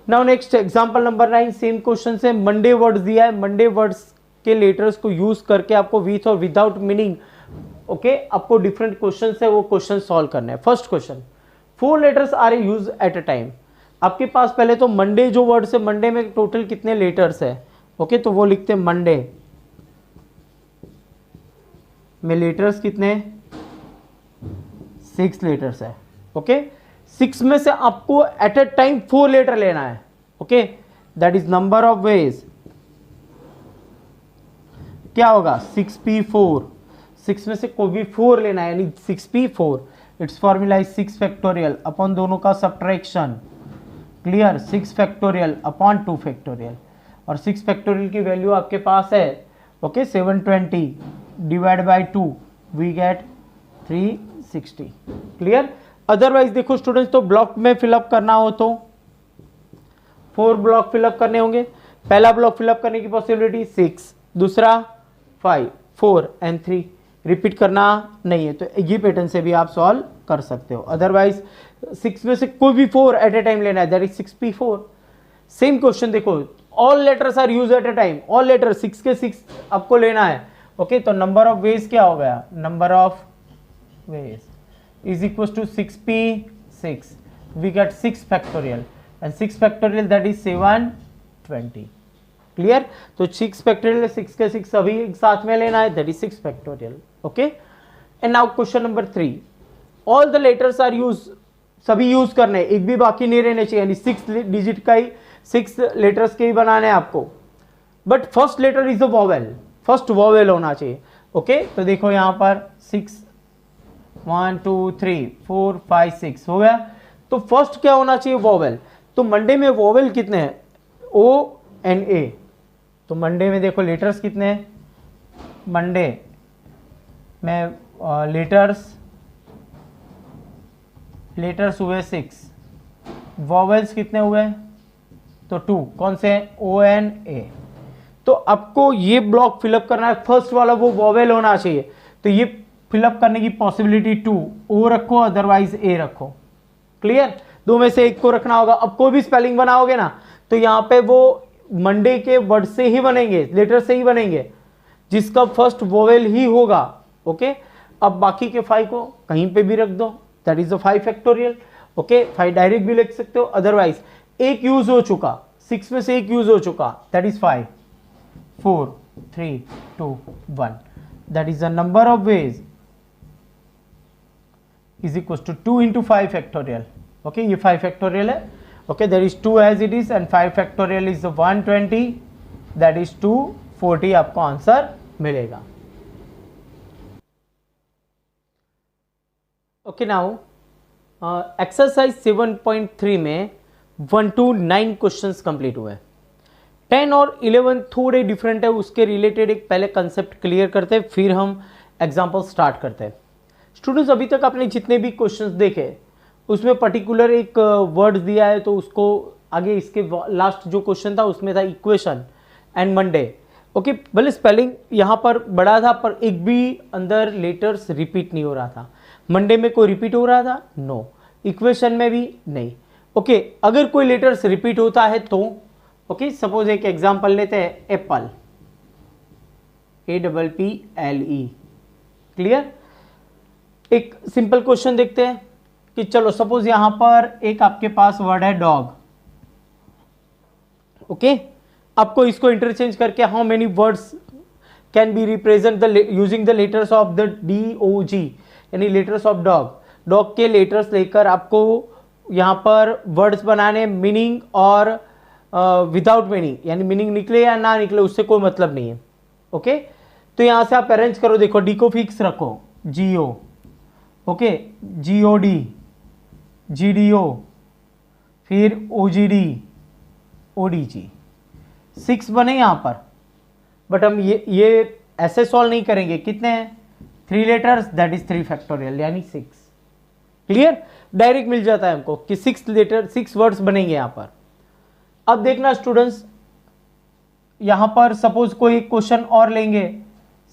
Now next example number 9, same question से मंडे वर्ड्स दिया है, मंडे वर्ड्स के लेटर्स को यूज करके आपको विथ और विदाउट मीनिंग ओके आपको डिफरेंट क्वेश्चन है वो क्वेश्चन सॉल्व करने हैं। First question, 4 letters are use at a time. आपके पास पहले तो मंडे जो वर्ड्स है, मंडे में टोटल कितने लेटर्स है, ओके तो वो लिखते हैं मंडे में लेटर्स कितने, 6 लेटर्स है। ओके, 6 में से आपको एट अ टाइम 4 लेटर लेना है। Okay, that is number of ways, क्या होगा 6p4, 6 में से कोई भी 4 लेना है यानी 6p4। It's formula is 6 factorial upon दोनों का subtraction. Clear, 6 factorial upon 2 factorial, और 6 फैक्टोरियल की वैल्यू आपके पास है okay 720 divide by 2 we get 360। Clear, otherwise देखो स्टूडेंट्स, तो ब्लॉक में फिलअप करना हो तो 4 ब्लॉक फिलअप करने होंगे। पहला ब्लॉक फिलअप करने की पॉसिबिलिटी 6, दूसरा 5 4 एंड 3, रिपीट करना नहीं है, तो ये पैटर्न से भी आप सॉल्व कर सकते हो। अदरवाइज 6 में से कोई भी 4 एट ए टाइम लेना है, that is 6p4। Same question देखो, all letters are use at a time, all letter 6 के 6 आपको लेना है। ओके, तो नंबर ऑफ वेज क्या हो गया, number of veg is equals to 6p6, we get 6 factorial and 6 factorial that is 720। Clear, तो 6 फैक्टोरियल 6 के 6 सभी एक साथ में लेना है, that is 6 factorial. Okay, and now question number 3, all the letters are use, सभी यूज करने, एक भी बाकी नहीं रहने चाहिए, यानी 6 डिजिट का ही 6 लेटर्स के ही बनाने हैं आपको, but first letter is a vowel, first vowel होना चाहिए। ओके, तो देखो यहाँ पर 6 1 2 3 4 5 6 हो गया, तो फर्स्ट क्या होना चाहिए, वॉवेल। तो मंडे में वॉवेल कितने हैं, O and A, तो मंडे में देखो लेटर्स कितने हैं, मंडे में लेटर्स लेटर्स हुए 6, वॉवेल्स कितने हुए? तो 2, कौन से हैं? O N A. तो आपको ये ब्लॉक फिलअप करना है, फर्स्ट वाला वो वॉवेल होना चाहिए, तो ये फिलअप करने की पॉसिबिलिटी 2, ओ रखो अदरवाइज ए रखो। क्लियर? दो में से एक को रखना होगा। अब कोई भी स्पेलिंग बनाओगे ना तो यहाँ पे वो मंडे के वर्ड से ही बनेंगे, लेटर से ही बनेंगे, जिसका फर्स्ट वोवेल ही होगा। ओके, अब बाकी के 5 को कहीं पे भी रख दो, that is the 5 factorial. Okay, 5 direct भी लिख सकते हो, अदरवाइज एक यूज हो चुका, 6 में से एक यूज हो चुका, that is 5, 4, 3, 2, 1, that is the number of veg is equals to 2 into 5 factorial. Okay, ये 5 factorial है. Okay, there is 2 as it is and 5 factorial is the 120, that is 240 आपको आंसर मिलेगा. Okay, now exercise 7.3 में 1 to 9 questions complete हुए. 10 और 11 थोड़े different है, उसके रिलेटेड एक पहले कंसेप्ट क्लियर करते हैं, फिर हम एग्जाम्पल स्टार्ट करते हैं. स्टूडेंट्स, अभी तक आपने जितने भी क्वेश्चंस देखे उसमें पर्टिकुलर एक वर्ड दिया है, तो उसको आगे इसके लास्ट जो क्वेश्चन था उसमें था इक्वेशन एंड मंडे. ओके, भले स्पेलिंग यहाँ पर बड़ा था पर एक भी अंदर लेटर्स रिपीट नहीं हो रहा था. मंडे में कोई रिपीट हो रहा था? नो. इक्वेशन में भी नहीं. ओके, अगर कोई लेटर्स रिपीट होता है तो ओके, सपोज एक एग्जांपल लेते हैं, एप्पल, APPLE. क्लियर? एक सिंपल क्वेश्चन देखते हैं कि चलो सपोज यहां पर एक आपके पास वर्ड है डॉग. ओके, आपको इसको इंटरचेंज करके how many words can be represent the using the letters of the DOG, यानी लेटर्स ऑफ डॉग. डॉग के लेटर्स लेकर आपको यहां पर वर्ड्स बनाने, मीनिंग और विदाउट मीनिंग, यानी मीनिंग निकले या ना निकले उससे कोई मतलब नहीं है. ओके, तो यहां से आप अरेंज करो. देखो, डी को फिक्स रखो, GO. ओके, GOD, GDO, फिर OGD, ODG. 6 बने यहां पर, बट हम ये ऐसे सॉल्व नहीं करेंगे. कितने हैं? 3 लेटर्स, दैट इज 3 फैक्टोरियल, यानी 6. क्लियर? डायरेक्ट मिल जाता है हमको कि 6 लेटर 6 वर्ड्स बनेंगे यहां पर. अब देखना स्टूडेंट्स, यहां पर सपोज कोई क्वेश्चन और लेंगे.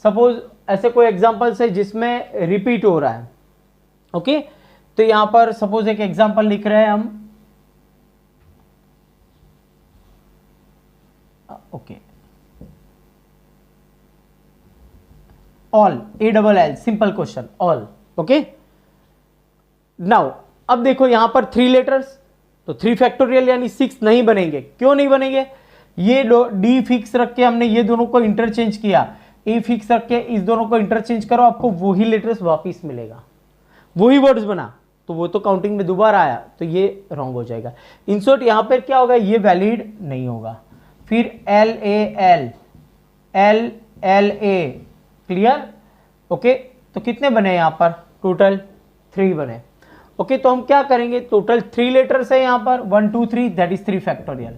सपोज ऐसे कोई एग्जांपल्स है जिसमें रिपीट हो रहा है. ओके, तो यहां पर सपोज एक एग्जांपल लिख रहे हैं हम. Okay, all, ALL, simple question, all. Okay, now अब देखो यहां पर 3 लेटर्स, तो 3 फैक्टोरियल यानी 6 नहीं बनेंगे. क्यों नहीं बनेंगे? ये डी फिक्स रख के हमने ये दोनों को इंटरचेंज किया, ए फिक्स रख के इस दोनों को इंटरचेंज करो, आपको वही लेटर्स वापिस मिलेगा, वही वर्ड्स बना, तो वो तो काउंटिंग में दोबारा आया, तो ये रॉन्ग हो जाएगा. इन शॉर्ट यहां पर क्या होगा, ये वैलिड नहीं होगा. फिर LAL, LLA. क्लियर? ओके, तो कितने बने यहां पर? टोटल 3 बने. ओके, तो हम क्या करेंगे, टोटल 3 लेटर्स है यहां पर, 1 2 3, दैट इज 3 फैक्टोरियल.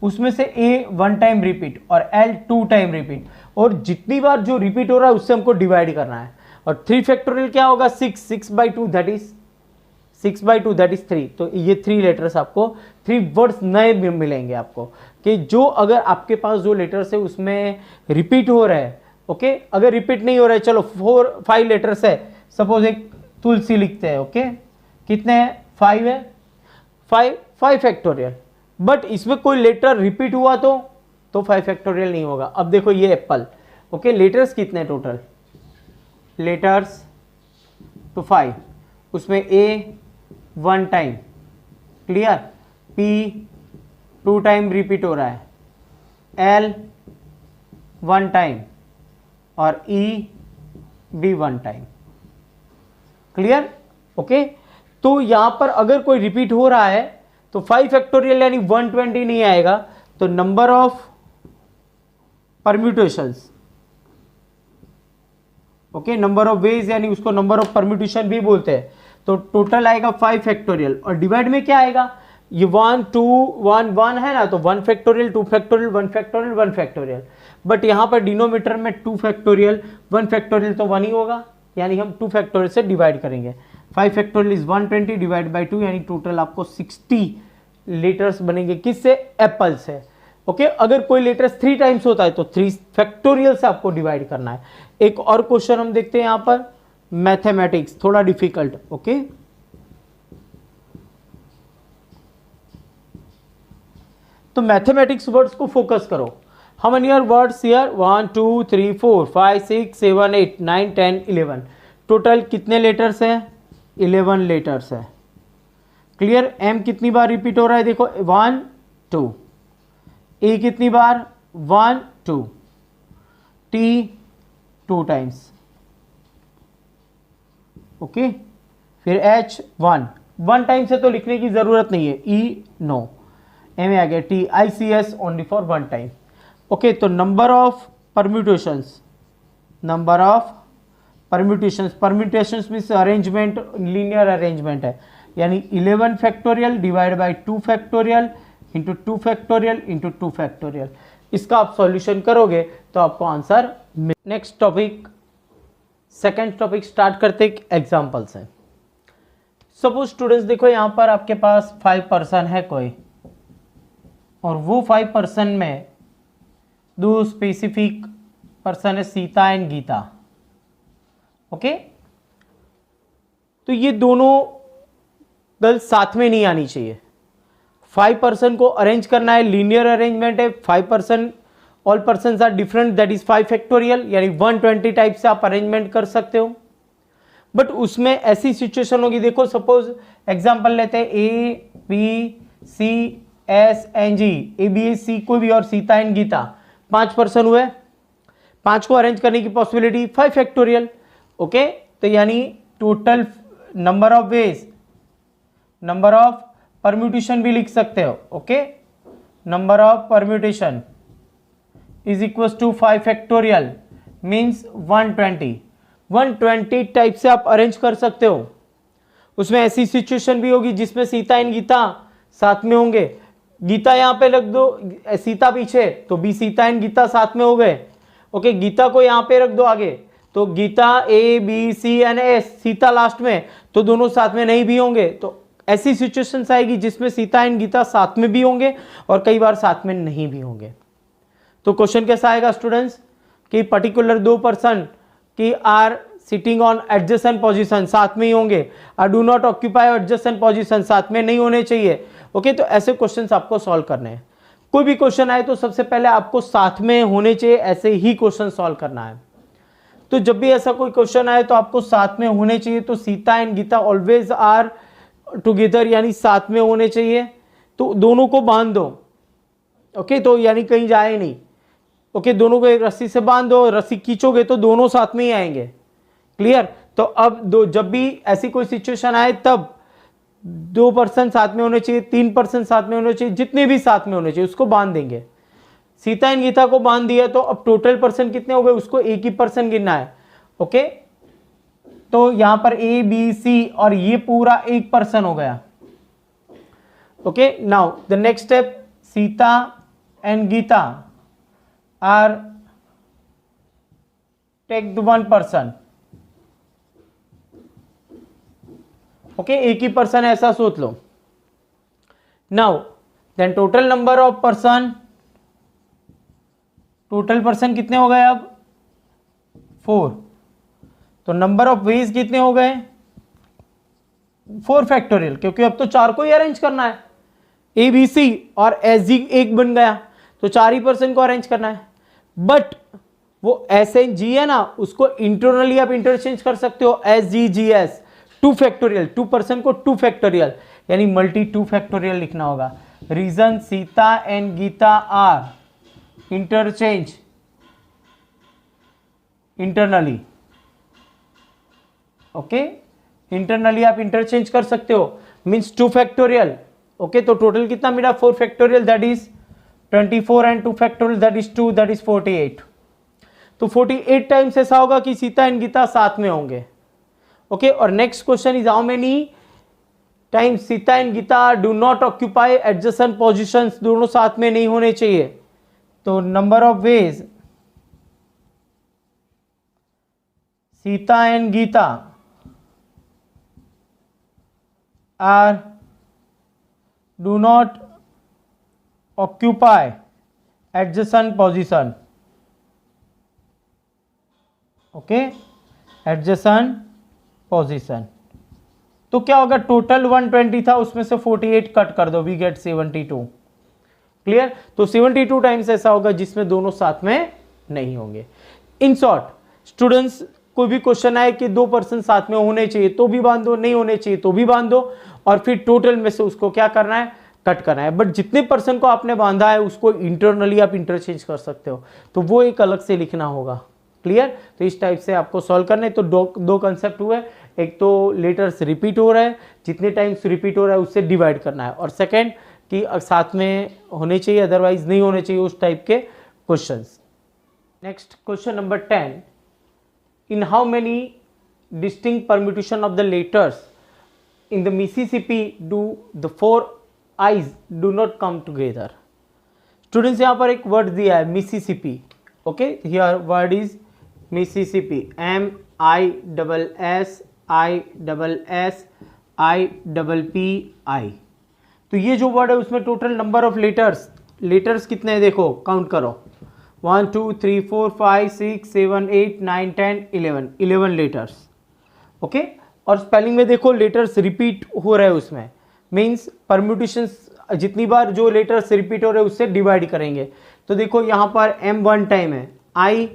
उसमें से A 1 टाइम रिपीट और L 2 टाइम रिपीट, और जितनी बार जो रिपीट हो रहा है उससे हमको डिवाइड करना है. और 3 फैक्टोरियल क्या होगा? 6/2, दैट इज 6/2, दैट इज 3. तो ये 3 लेटर्स आपको 3 वर्ड्स नए मिलेंगे आपको, कि जो अगर आपके पास जो लेटर्स है उसमें रिपीट हो रहा है. ओके, अगर रिपीट नहीं हो रहा है, चलो 4-5 लेटर्स है, सपोज एक तुलसी लिखते हैं. ओके, कितने हैं? 5 है, 5 फैक्टोरियल. बट इसमें कोई लेटर रिपीट हुआ तो 5 फैक्टोरियल नहीं होगा. अब देखो ये एप्पल. ओके, लेटर्स कितने टोटल? लेटर्स तो 5, उसमें A 1 time. Clear? P 2 time repeat हो रहा है, L 1 टाइम और E भी 1 टाइम. क्लियर? ओके, तो यहां पर अगर कोई रिपीट हो रहा है तो 5 फैक्टोरियल यानी 120 नहीं आएगा. तो number of permutations, okay, number of veg यानी उसको नंबर ऑफ परम्यूटेशन भी बोलते हैं. तो टोटल आएगा 5 फैक्टोरियल, और डिवाइड में क्या आएगा, ये 1 2 1 1 है ना, तो 1 factorial, 2 factorial, 1 factorial, 1 factorial. But यहां पर डिनोमीटर में 2 फैक्टोरियल, 1 फैक्टोरियल तो 1 ही होगा, यानी हम 2 फैक्टोरियल से डिवाइड करेंगे. 5 फैक्टोरियल इज 120 डिवाइड बाई 2, यानी टोटल आपको 60 लेटर्स बनेंगे। किससे? एप्पल से। ओके अगर कोई लेटर्स 3 टाइम्स होता है तो 3 फैक्टोरियल से आपको डिवाइड करना है। एक और क्वेश्चन हम देखते हैं यहां पर, मैथमेटिक्स, थोड़ा डिफिकल्ट। ओके तो मैथमेटिक्स वर्ड्स को फोकस करो। How many are words here? 1 2 3 4 5 6 7 8 9 10 11। Total कितने लेटर्स हैं? 11 लेटर्स है। क्लियर? एम कितनी बार रिपीट हो रहा है? देखो 1 2, ए कितनी बार? 1 2, टी 2 टाइम्स। ओके फिर एच 1 टाइम से तो लिखने की जरूरत नहीं है। ई नो, एम में आ गया T, I C S only for 1 time. Okay तो number of permutations, number of permutations means arrangement, linear arrangement है, यानी 11 factorial divide by 2 factorial into 2 factorial into 2 factorial. इसका आप सॉल्यूशन करोगे तो आपको answer. Next topic, second topic start करते example से। सपोज स्टूडेंट्स देखो यहां पर आपके पास 5 पर्सन है कोई, और वो 5 पर्सन में 2 स्पेसिफिक पर्सन है, सीता एंड गीता। ओके तो ये दोनों गर्ल्स साथ में नहीं आनी चाहिए। 5 पर्सन को अरेंज करना है, लीनियर अरेंजमेंट है। 5 person, all person are different, that is 5 factorial, यानी 120 टाइप से आप अरेंजमेंट कर सकते हो। बट उसमें ऐसी सिचुएशन होगी, देखो सपोज एग्जांपल लेते हैं A B C S N G, A B C कोई भी, और सीता एंड गीता, 5 पर्सन हुए, 5 को अरेंज करने की पॉसिबिलिटी 5 फैक्टोरियल। ओके तो यानी total number of ways, number of permutation भी लिख सकते हो। Okay number of permutation is equal to 5 factorial means 120 type से आप अरेंज कर सकते हो। उसमें ऐसी सिचुएशन भी होगी जिसमें सीता एंड गीता साथ में होंगे, गीता यहां पे रख दो, सीता पीछे, तो बी सीता एंड गीता साथ में हो गए। ओके गीता को यहां पे रख दो आगे, तो Gita A B C and S, Sita last में, तो दोनों साथ में नहीं भी होंगे। तो ऐसी सिचुएशंस आएगी जिसमें सीता एंड गीता साथ में भी होंगे और कई बार साथ में नहीं भी होंगे। तो क्वेश्चन कैसा आएगा स्टूडेंट्स कि पर्टिकुलर 2 पर्सन की are sitting on adjacent position, साथ में ही होंगे, are do not occupy adjacent position, साथ में नहीं होने चाहिए। ओके तो ऐसे क्वेश्चंस आपको सॉल्व करने हैं। कोई भी क्वेश्चन आए तो सबसे पहले आपको साथ में होने चाहिए, ऐसे ही क्वेश्चन सॉल्व करना है। तो जब भी ऐसा कोई क्वेश्चन आए तो आपको साथ में होने चाहिए। तो Sita and Gita always are together, यानी साथ में होने चाहिए। तो दोनों को बांध दो। ओके तो यानी कहीं जाए नहीं। ओके दोनों को एक रस्सी से बांध दो, रस्सी खींचोगे तो दोनों साथ में ही आएंगे। क्लियर? तो अब जब भी ऐसी कोई सिचुएशन आए तब 2 पर्सन साथ में होने चाहिए, 3 पर्सन साथ में होने चाहिए, जितने भी साथ में होने चाहिए उसको बांध देंगे। सीता एंड गीता को बांध दिया तो अब टोटल पर्सन कितने हो गए, उसको एक ही पर्सन गिनना है। ओके तो यहां पर ए बी सी और ये पूरा एक पर्सन हो गया। Okay now the next step, Sita and Gita are take the 1 person. Okay एक ही पर्सन है ऐसा सोच लो। Now then total number of person, total person कितने हो गए अब 4। तो नंबर ऑफ वेज कितने हो गए 4 फैक्टोरियल, क्योंकि अब तो 4 को ही अरेंज करना है। ए बी सी और एस जी एक बन गया तो 4 ही पर्सन को अरेंज करना है। बट वो एस एन जी है ना, उसको इंटरनली आप इंटरचेंज कर सकते हो, S G G S 2 factorial, 2 person को 2 फैक्टोरियल यानी मल्टी 2 फैक्टोरियल लिखना होगा। Reason Sita and Gita are interchange internally. Okay internally आप इंटरचेंज कर सकते हो, मींस 2 फैक्टोरियल। ओके तो टोटल कितना मिला 4 factorial, that is 24 and 2 factorial that is 2, that is 48। तो 48 टाइम्स ऐसा होगा कि सीता एंड गीता साथ में होंगे। ओके और next question is how many times Sita and Gita do not occupy adjacent positions, दोनों साथ में नहीं होने चाहिए। तो number of ways Sita and Gita are do not occupy adjacent position, okay, adjacent position. तो क्या होगा, टोटल 120 था, उसमें से 48 कट कर दो, वी गेट 72। क्लियर? तो 72 टाइम्स ऐसा होगा जिसमें दोनों साथ में नहीं होंगे। इन शॉर्ट, स्टूडेंट्स, कोई भी क्वेश्चन आए कि 2 पर्सन साथ में होने चाहिए तो भी बांध दो, नहीं होने चाहिए तो भी बांध दो, और फिर टोटल में से उसको क्या करना है, कट करना है। बट जितने पर्सन को आपने बांधा है उसको इंटरनली आप इंटरचेंज कर सकते हो, तो वो एक अलग से लिखना होगा। क्लियर? तो इस टाइप से आपको सॉल्व करने। तो दो कंसेप्ट हुए, एक तो लेटर्स रिपीट हो रहा है, जितने टाइम्स रिपीट हो रहा है उससे डिवाइड करना है, और सेकेंड कि साथ में होने चाहिए अदरवाइज नहीं होने चाहिए, उस टाइप के questions. Next question number 10, in how many distinct permutation of the letters in the Mississippi do the 4 I's do not come together? Students, यहाँ पर एक वर्ड दिया है Mississippi, okay, here word is Mississippi, MISSIPPI। तो ये जो word है उसमें टोटल नंबर ऑफ लेटर्स कितने हैं, देखो काउंट करो, 1 2 3 4 5 6 7 8 9 10 11 लेटर्स, ओके। और स्पेलिंग में देखो लेटर्स रिपीट हो रहे हैं, उसमें मीन्स परम्यूटेशंस जितनी बार जो लेटर्स रिपीट हो रहे हैं उससे डिवाइड करेंगे। तो देखो यहाँ पर M 1 टाइम है, I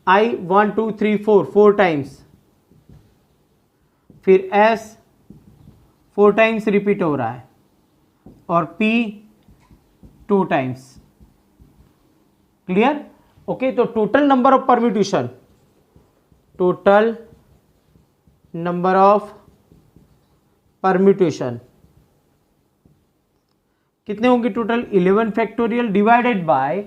1 2 3 4 टाइम्स, फिर S 4 टाइम्स रिपीट हो रहा है, और P 2 टाइम्स। क्लियर? ओके, तो total number of permutation, total number of permutation कितने होंगे, total 11 factorial divided by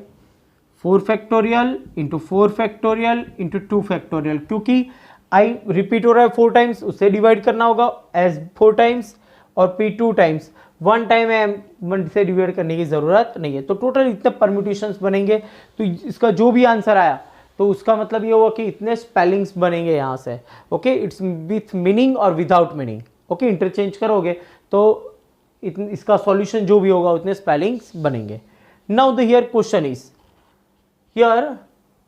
4 factorial into 4 factorial into 2 factorial, क्योंकि आई रिपीट हो रहा है 4 टाइम्स, उससे डिवाइड करना होगा एस 4 टाइम्स, और पी 2 टाइम्स, 1 टाइम है, 1 से डिवाइड करने की जरूरत नहीं है। तो टोटल इतने परम्यूटेशंस बनेंगे। तो इसका जो भी आंसर आया तो उसका मतलब ये हुआ कि इतने स्पेलिंग्स बनेंगे यहाँ से, ओके, इट्स विथ मीनिंग और विदाउट मीनिंग, ओके, इंटरचेंज करोगे तो इसका सॉल्यूशन जो भी होगा उतने स्पेलिंग्स बनेंगे। Now the here question is, here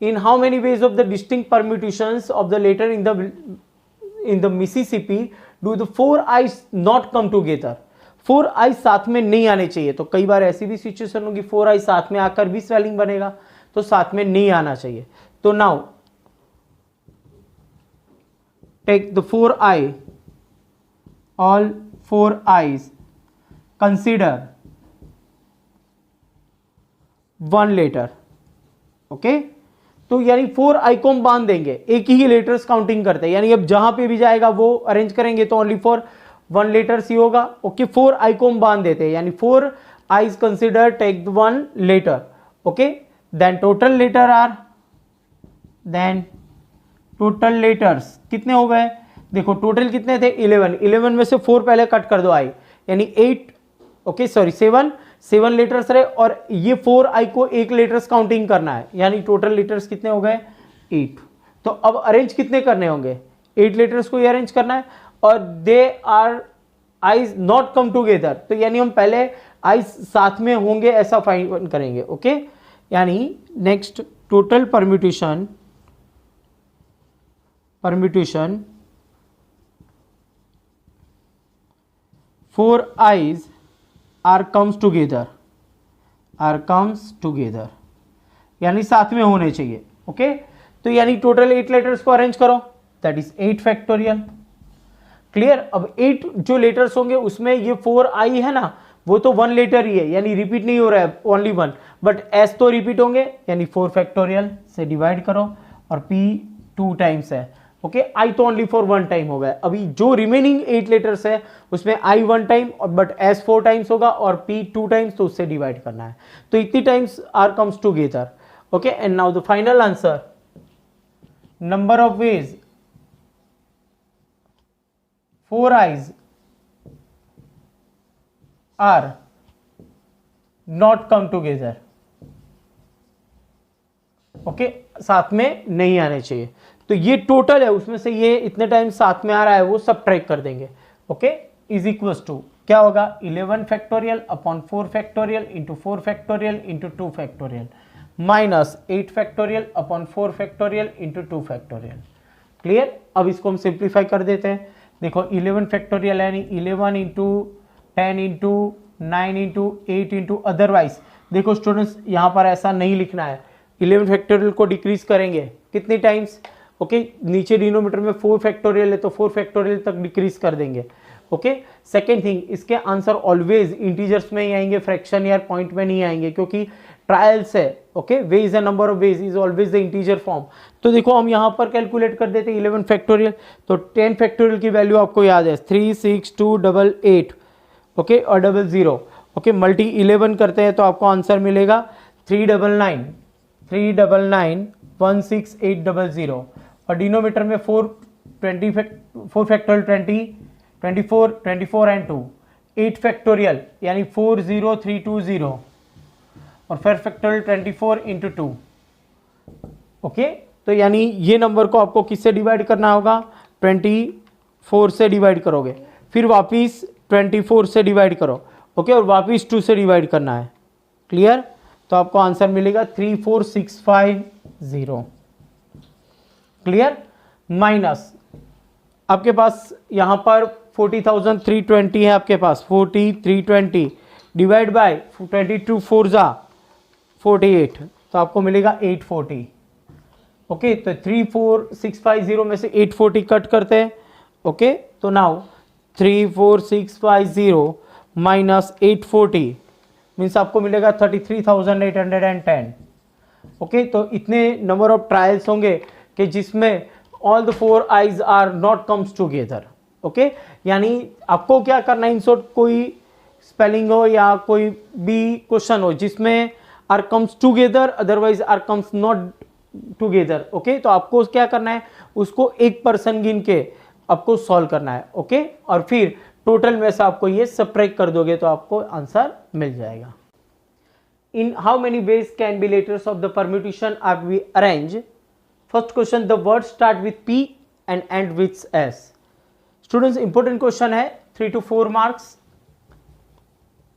in how many ways of the distinct permutations of the letter in the Mississippi do the 4 I's not come together? 4 I's साथ में नहीं आने चाहिए। तो कई बार ऐसी भी सिचुएशन होगी 4 I's साथ में आकर भी स्पेलिंग बनेगा, तो साथ में नहीं आना चाहिए। तो now take the 4 I, all 4 I's, consider 1 letter, okay. तो यानी 4 I को हम बांध देंगे, एक ही लेटर्स काउंटिंग करते हैं, यानी अब जहां पे भी जाएगा वो अरेंज करेंगे तो ओनली फॉर 1 लेटर्स ही होगा, ओके। 4 I को हम बांध देते हैं, यानी 4 I's consider take 1 letter, okay. Then total letter are, then total letters कितने हो गए, देखो टोटल कितने थे 11 में से 4 पहले कट कर दो I, यानी 8, ओके सॉरी 7 लेटर्स रहे, और ये 4 I को 1 लेटर्स काउंटिंग करना है, यानी टोटल लेटर्स कितने हो गए 8। तो अब अरेंज कितने करने होंगे, 8 लेटर्स को ही अरेंज करना है, और they are I's not come together, तो यानी हम पहले आईज साथ में होंगे ऐसा फाइंड करेंगे, ओके। यानी next total permutation 4 I's are comes together, यानी साथ में होने चाहिए, ओके। तो यानी टोटल 8 लेटर्स को अरेंज करो, दैट इज 8 फैक्टोरियल। क्लियर? अब 8 जो लेटर्स होंगे उसमें ये 4 I है ना, वो तो 1 लेटर ही है, यानी रिपीट नहीं हो रहा है, ओनली 1, बट S तो रिपीट होंगे, यानी 4 फैक्टोरियल से डिवाइड करो, और P 2 टाइम्स है, ओके। I तो ओनली फॉर 1 टाइम हो गया। अभी जो रिमेनिंग 8 लेटर्स है उसमें I 1 टाइम और बट S 4 टाइम्स होगा, और P 2 टाइम्स, तो उससे डिवाइड करना है। तो इतनी times are comes together, okay. And now the final answer, number of ways 4 I's are not come together, okay, साथ में नहीं आने चाहिए। तो ये टोटल है, उसमें से ये इतने टाइम साथ में आ रहा है वो सब ट्रैक कर देंगे, ओके। इज इक्वल टू क्या होगा 11 factorial upon 4 factorial into 4 factorial into 2 factorial minus 8 factorial upon 4 factorial into 2 factorial. Clear. अब इसको हम सिंप्लीफाई कर देते हैं। देखो 11 फैक्टोरियल यानी 11 into 10 into 9 into 8 into otherwise. देखो स्टूडेंट्स यहाँ पर ऐसा नहीं लिखना है, 11 फैक्टोरियल को डिक्रीज करेंगे कितनी टाइम्स, ओके नीचे डिनोमीटर में 4 फैक्टोरियल है तो 4 फैक्टोरियल तक डिक्रीज कर देंगे। ओके सेकेंड थिंग, इसके आंसर ऑलवेज इंटीजर्स में ही आएंगे, फ्रैक्शन या पॉइंट में नहीं आएंगे क्योंकि ट्रायल्स है। Okay way is a number of ways is always the integer form. तो देखो हम यहाँ पर कैलकुलेट कर देते हैं 11 फैक्टोरियल, तो 10 फैक्टोरियल की वैल्यू आपको याद है 36288 ओके और 00 ओके मल्टी 11 करते हैं तो आपको आंसर मिलेगा 399,16800 और डिनोमीटर में 4 फैक्टोरियल 20 24 एंड 2 8 फैक्टोरियल यानी 40320 और फिर फैक्टोरियल 24 इंटू 2 ओके। तो यानी ये नंबर को आपको किससे डिवाइड करना होगा 24 से डिवाइड करोगे, फिर वापिस 24 से डिवाइड करो ओके और वापिस 2 से डिवाइड करना है। क्लियर। तो आपको आंसर मिलेगा 34650। क्लियर। माइनस आपके पास यहाँ पर 40,320 है आपके पास 40,320 डिवाइड बाय 22 4 जा 48 तो आपको मिलेगा 840 ओके। तो 34650 में से 840 कट करते हैं ओके। तो नाउ 34650 माइनस 840 मीन्स आपको मिलेगा 33,810 ओके। तो इतने नंबर ऑफ ट्रायल्स होंगे कि जिसमें all the 4 I's are not comes together okay. यानी आपको क्या करना है, इन शॉर्ट कोई स्पेलिंग हो या कोई भी क्वेश्चन हो जिसमें are comes together otherwise are comes not together okay, तो आपको क्या करना है उसको एक पर्सन गिन के आपको सॉल्व करना है ओके और फिर टोटल में से आपको ये सब्ट्रैक्ट कर दोगे तो आपको आंसर मिल जाएगा। In how many ways can be letters of the permutation R be arrange. First question the word start with P and and with S। Students important question है 3 to 4 मार्क्स।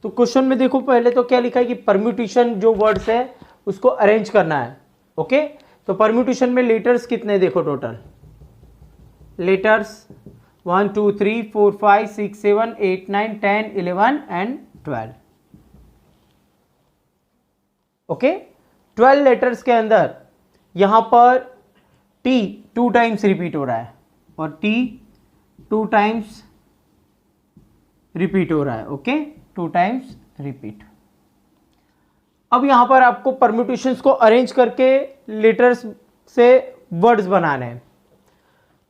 तो question में देखो पहले तो क्या लिखा है कि परम्यूटेशन जो वर्ड्स है उसको अरेंज करना है ओके। तो परम्यूटेशन में लेटर्स कितने देखो total letters 1 2 3 4 5 6 7 8 9 10 11 and 12 okay. 12 letters के अंदर यहां पर T 2 टाइम्स रिपीट हो रहा है और T 2 टाइम्स रिपीट हो रहा है ओके 2 टाइम्स रिपीट। अब यहां पर आपको परम्यूटेशंस को अरेंज करके लेटर्स से वर्ड्स बनाने हैं।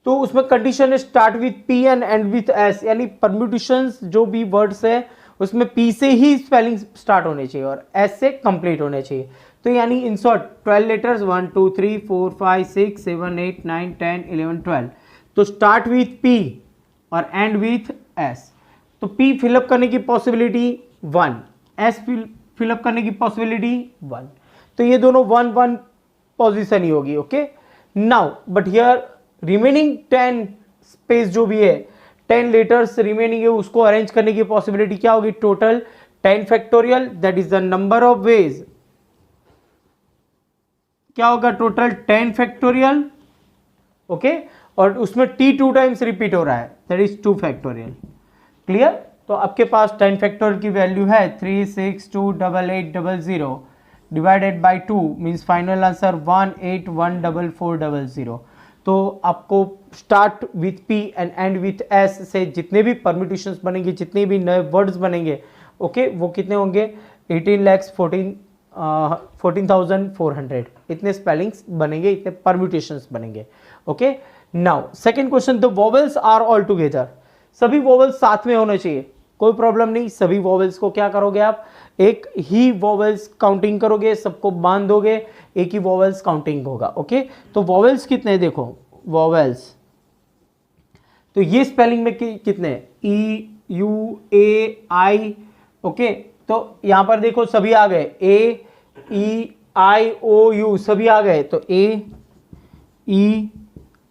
तो उसमें कंडीशन है start with P and and with S, यानी परम्यूटेशंस जो भी वर्ड्स है उसमें P से ही स्पेलिंग स्टार्ट होने चाहिए और S से कंप्लीट होने चाहिए। तो यानी इन शॉर्ट 12 लेटर्स 1 2 3 4 5 6 7 8 9 10 11 12। तो स्टार्ट विथ P और एंड विथ S। तो P फिलअप करने की पॉसिबिलिटी 1, S फिलअप करने की पॉसिबिलिटी 1, तो ये दोनों 1 1 पोजीशन ही होगी okay. Now but here remaining 10 space जो भी है 10 लेटर्स रिमेनिंग है उसको अरेंज करने की पॉसिबिलिटी क्या होगी total 10 factorial that is the number of ways. क्या होगा टोटल 10 फैक्टोरियल ओके और उसमें T 2 टाइम्स रिपीट हो रहा है दैट इज 2 फैक्टोरियल। क्लियर। तो आपके पास 10 फैक्टोरियल की वैल्यू है 3628800 divided by 2 means final answer 1814400। तो आपको start with P and and with S से जितने भी परम्यूटेशंस बनेंगे जितने भी नए वर्ड्स बनेंगे ओके वो कितने होंगे 14,14,400 इतने स्पेलिंग्स बनेंगे, इतने परम्यूटेशंस बनेंगे okay. Now second question the vowels are all together. सभी वोवेल्स साथ में होने चाहिए, कोई प्रॉब्लम नहीं। सभी वोवेल्स को क्या करोगे आप एक ही वोवेल्स काउंटिंग करोगे, सबको बांध दोगे, एक ही वोवेल्स काउंटिंग होगा ओके। तो वोवेल्स कितने देखो वोवेल्स तो ये स्पेलिंग में कितने E U A I okay. तो यहां पर देखो सभी आ गए A E I O U सभी आ गए तो A E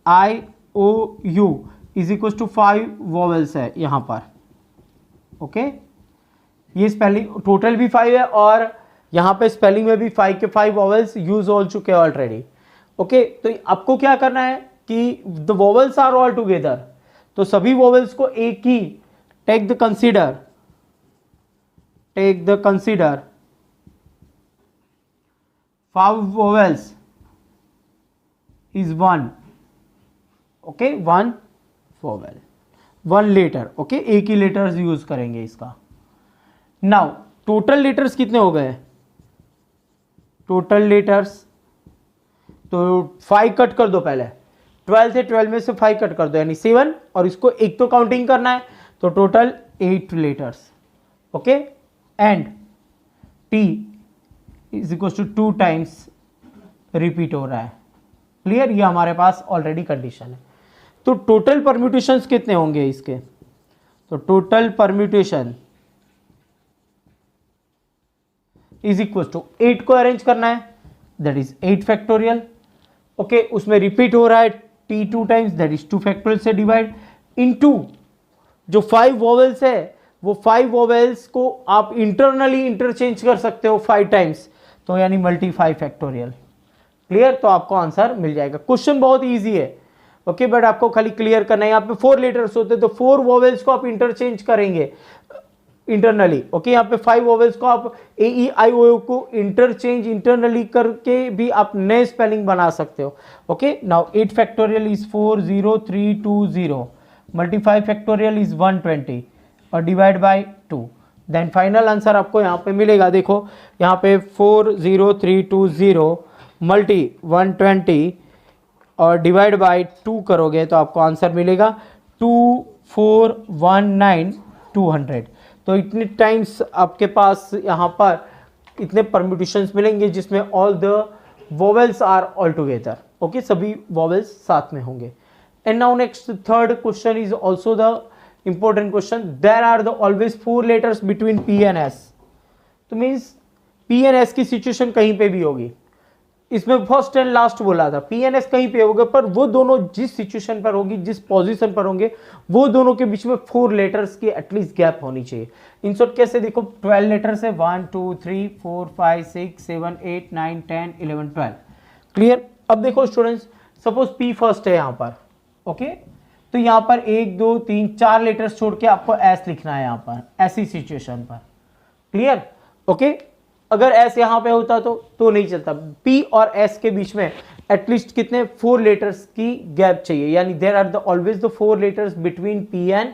I O U is equal to 5 vowels है यहां पर ओके ये स्पेलिंग टोटल भी 5 है और यहाँ पे स्पेलिंग में भी 5 के 5 वॉवेल्स यूज हो चुके हैं ऑलरेडी। ओके तो आपको क्या करना है कि the vowels are all together, तो सभी वॉवेल्स को एक ही take the consider 5 vowels is 1, okay 1 vowel 1 letter, okay एक ही लेटर्स यूज करेंगे इसका। नाउ टोटल लेटर्स कितने हो गए, टोटल लेटर्स तो 5 कट कर दो, पहले 12 थे 12 में से 5 कट कर दो यानी 7, और इसको एक तो काउंटिंग करना है तो total 8 letters, okay and T is equal to 2 times repeat हो रहा है। क्लियर, ये हमारे पास ऑलरेडी कंडीशन है। तो टोटल परम्यूटेशंस कितने होंगे इसके, तो total permutation is equal to 8 को अरेंज करना है दैट इज 8 फैक्टोरियल, ओके उसमें रिपीट हो रहा है T 2 times that is 2 factorial से डिवाइड इनटू जो 5 वॉवेल्स है वो 5 वॉवेल्स को आप इंटरनली इंटरचेंज कर सकते हो 5 टाइम्स, तो यानी मल्टी 5 फैक्टोरियल। क्लियर, तो आपको आंसर मिल जाएगा। क्वेश्चन बहुत इजी है, ओके बट आपको खाली क्लियर करना है। यहाँ पे 4 लेटर्स होते हैं तो 4 वॉवेल्स को आप इंटरचेंज करेंगे इंटरनली, ओके यहाँ पे 5 वॉवेल्स को आप ए ई आई ओ को इंटरचेंज इंटरनली करके भी आप नए स्पेलिंग बना सकते हो। Okay now 8 factorial is 40320 multi 5 factorial is 120 और divide by 2, then final answer आपको यहाँ पे मिलेगा। देखो यहाँ पे 40320 मल्टी 120 और डिवाइड बाय 2 करोगे तो आपको आंसर मिलेगा 2419,200। तो इतने टाइम्स आपके पास यहाँ पर इतने परम्यूटेशंस मिलेंगे जिसमें all the vowels are all together, okay सभी वोवेल्स साथ में होंगे। And now next third question is also the important question, there are the always 4 letters between P and S, तो मीन्स P and S की situation कहीं पे भी होगी। इसमें फर्स्ट एंड लास्ट बोला था, P and S कहीं पे होगा पर वो दोनों जिस सिचुएशन पर होगी जिस पोजीशन पर होंगे वो दोनों के बीच में 4 लेटर्स की एटलीस्ट गैप होनी चाहिए। इन शॉर्ट कैसे, देखो 12 लेटर्स है 1 2 3 4 5 6 7 8 9 10 11 12। क्लियर, अब देखो स्टूडेंट्स सपोज P फर्स्ट है यहाँ पर, ओके तो यहाँ पर 1 2 3 4 लेटर्स छोड़ के आपको एस लिखना है यहाँ पर ऐसी सिचुएशन पर। क्लियर, ओके अगर एस यहाँ पे होता तो नहीं चलता। पी और एस के बीच में एटलीस्ट कितने 4 लेटर्स की गैप चाहिए, यानी there are the always the 4 letters between P and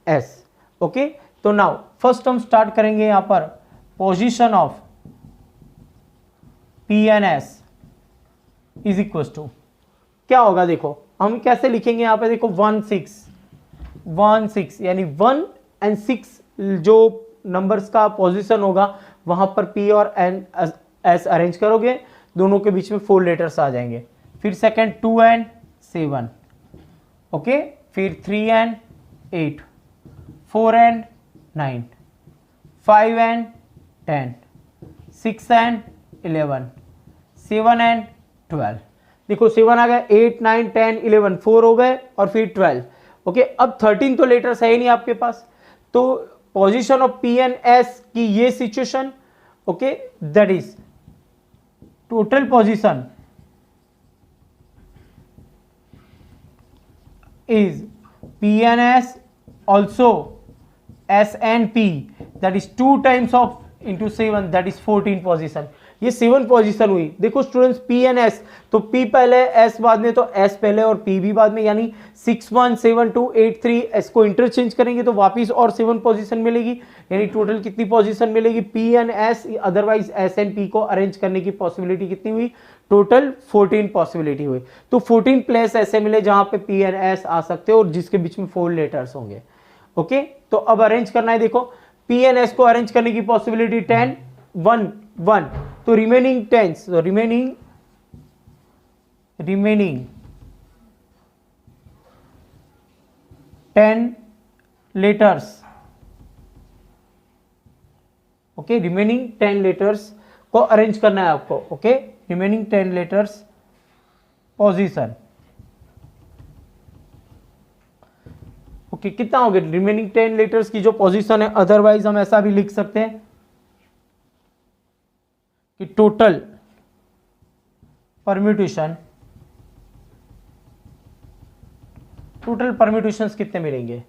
S. Okay तो नाउ फर्स्ट हम स्टार्ट करेंगे यहाँ पर position of P and S is equal to क्या होगा, देखो हम कैसे लिखेंगे यहाँ पे, देखो 1 6 यानी 1 एंड 6 जो नंबर्स का पोजीशन होगा वहां पर P और N एस अरेंज करोगे, दोनों के बीच में 4 लेटर्स आ जाएंगे। फिर सेकंड 2 and 7, ओके फिर 3 and 8, 4 and 9, 5 and 10, 6 and 11, 7 and 12। देखो 7 आ गया, 8 9 10 11 4 हो गए और फिर 12। ओके अब 13 तो लेटर्स है ही नहीं आपके पास, तो position of P and S की ये situation, okay that is total position is P and S also S and P that is 2 times of into 7 that is 14 position. ये 7 पोजीशन हुई। देखो स्टूडेंट्स P एंड S, तो P पहले S बाद में, तो S पहले और P भी बाद में, यानी 6 1 7 2 8 3 S को इंटरचेंज करेंगे तो वापिस और 7 पोजीशन मिलेगी, यानी टोटल कितनी पोजीशन मिलेगी P and S, otherwise S and P को अरेंज करने की पॉसिबिलिटी कितनी हुई, टोटल 14 पॉसिबिलिटी हुई। तो 14 प्लेस ऐसे मिले जहां पे P एंड S आ सकते हो और जिसके बीच में 4 लेटर्स होंगे। ओके तो अब अरेंज करना है, देखो P एंड S को अरेंज करने की पॉसिबिलिटी 10 1 1, तो remaining 10, so remaining 10 letters, okay remaining 10 letters को अरेंज करना है आपको। Okay remaining 10 letters position, okay कितना हो गया, रिमेनिंग 10 लेटर्स की जो पोजीशन है, अदरवाइज हम ऐसा भी लिख सकते हैं कि टोटल परम्यूटेशंस कितने मिलेंगे,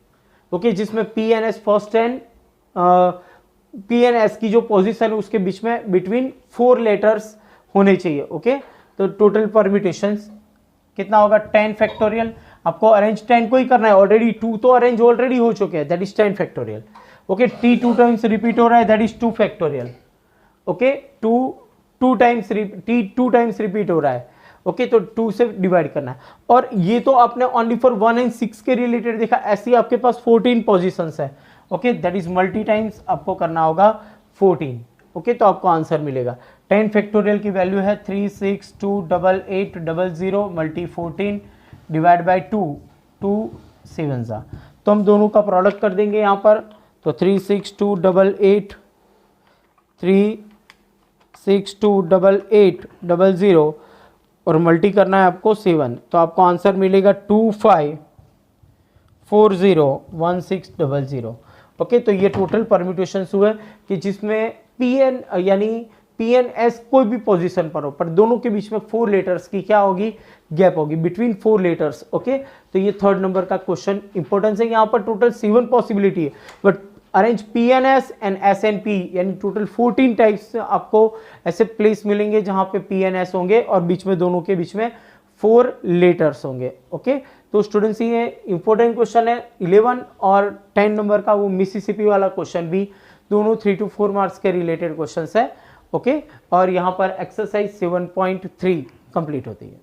ओके जिसमें P N S first and P N S की जो पोजीशन है उसके बीच में बिटवीन 4 लेटर्स होने चाहिए, ओके तो टोटल परम्यूटेशंस कितना होगा 10 फैक्टोरियल, आपको अरेंज 10 को ही करना है, ऑलरेडी 2 तो अरेंज ऑलरेडी हो चुके हैं, that is 10 factorial, okay T 2 times repeat हो रहा है, that is 2 factorial, okay 2 times repeat हो रहा है, ओके तो 2 से डिवाइड करना है। और ये तो आपने ओनली फॉर 1 एंड 6 के रिलेटेड देखा, ऐसे ही आपके पास 14 पोजीशंस है, okay that is multi times आपको करना होगा 14, ओके तो आपको आंसर मिलेगा 10 फैक्टोरियल की वैल्यू है 3628800 मल्टी 14 डिवाइड बाई 2 7 सा, तो हम दोनों का प्रोडक्ट कर देंगे यहाँ पर, तो 3628800 और मल्टी करना है आपको 7, तो आपको आंसर मिलेगा 25401600, ओके तो ये टोटल परम्यूटेशंस हुए कि जिसमें पीएन यानी पीएनएस कोई भी पोजीशन पर हो, पर दोनों के बीच में 4 लेटर्स की क्या होगी, गैप होगी बिटवीन 4 लेटर्स, ओके तो ये 3rd नंबर का क्वेश्चन इंपॉर्टेंस है। यहाँ पर टोटल 7 पॉसिबिलिटी है, but arrange PNS and S&P यानी टोटल 14 टाइप्स आपको ऐसे प्लेस मिलेंगे जहां पे पीएनएस होंगे और बीच में दोनों के बीच में 4 लेटर्स होंगे, ओके तो स्टूडेंट्स ये इंपॉर्टेंट क्वेश्चन है 11 और 10 नंबर का, वो मिसिसिपी वाला क्वेश्चन भी दोनों 3 to 4 मार्क्स के रिलेटेड क्वेश्चन है, ओके और यहाँ पर एक्सरसाइज 7.3 कंप्लीट होती है।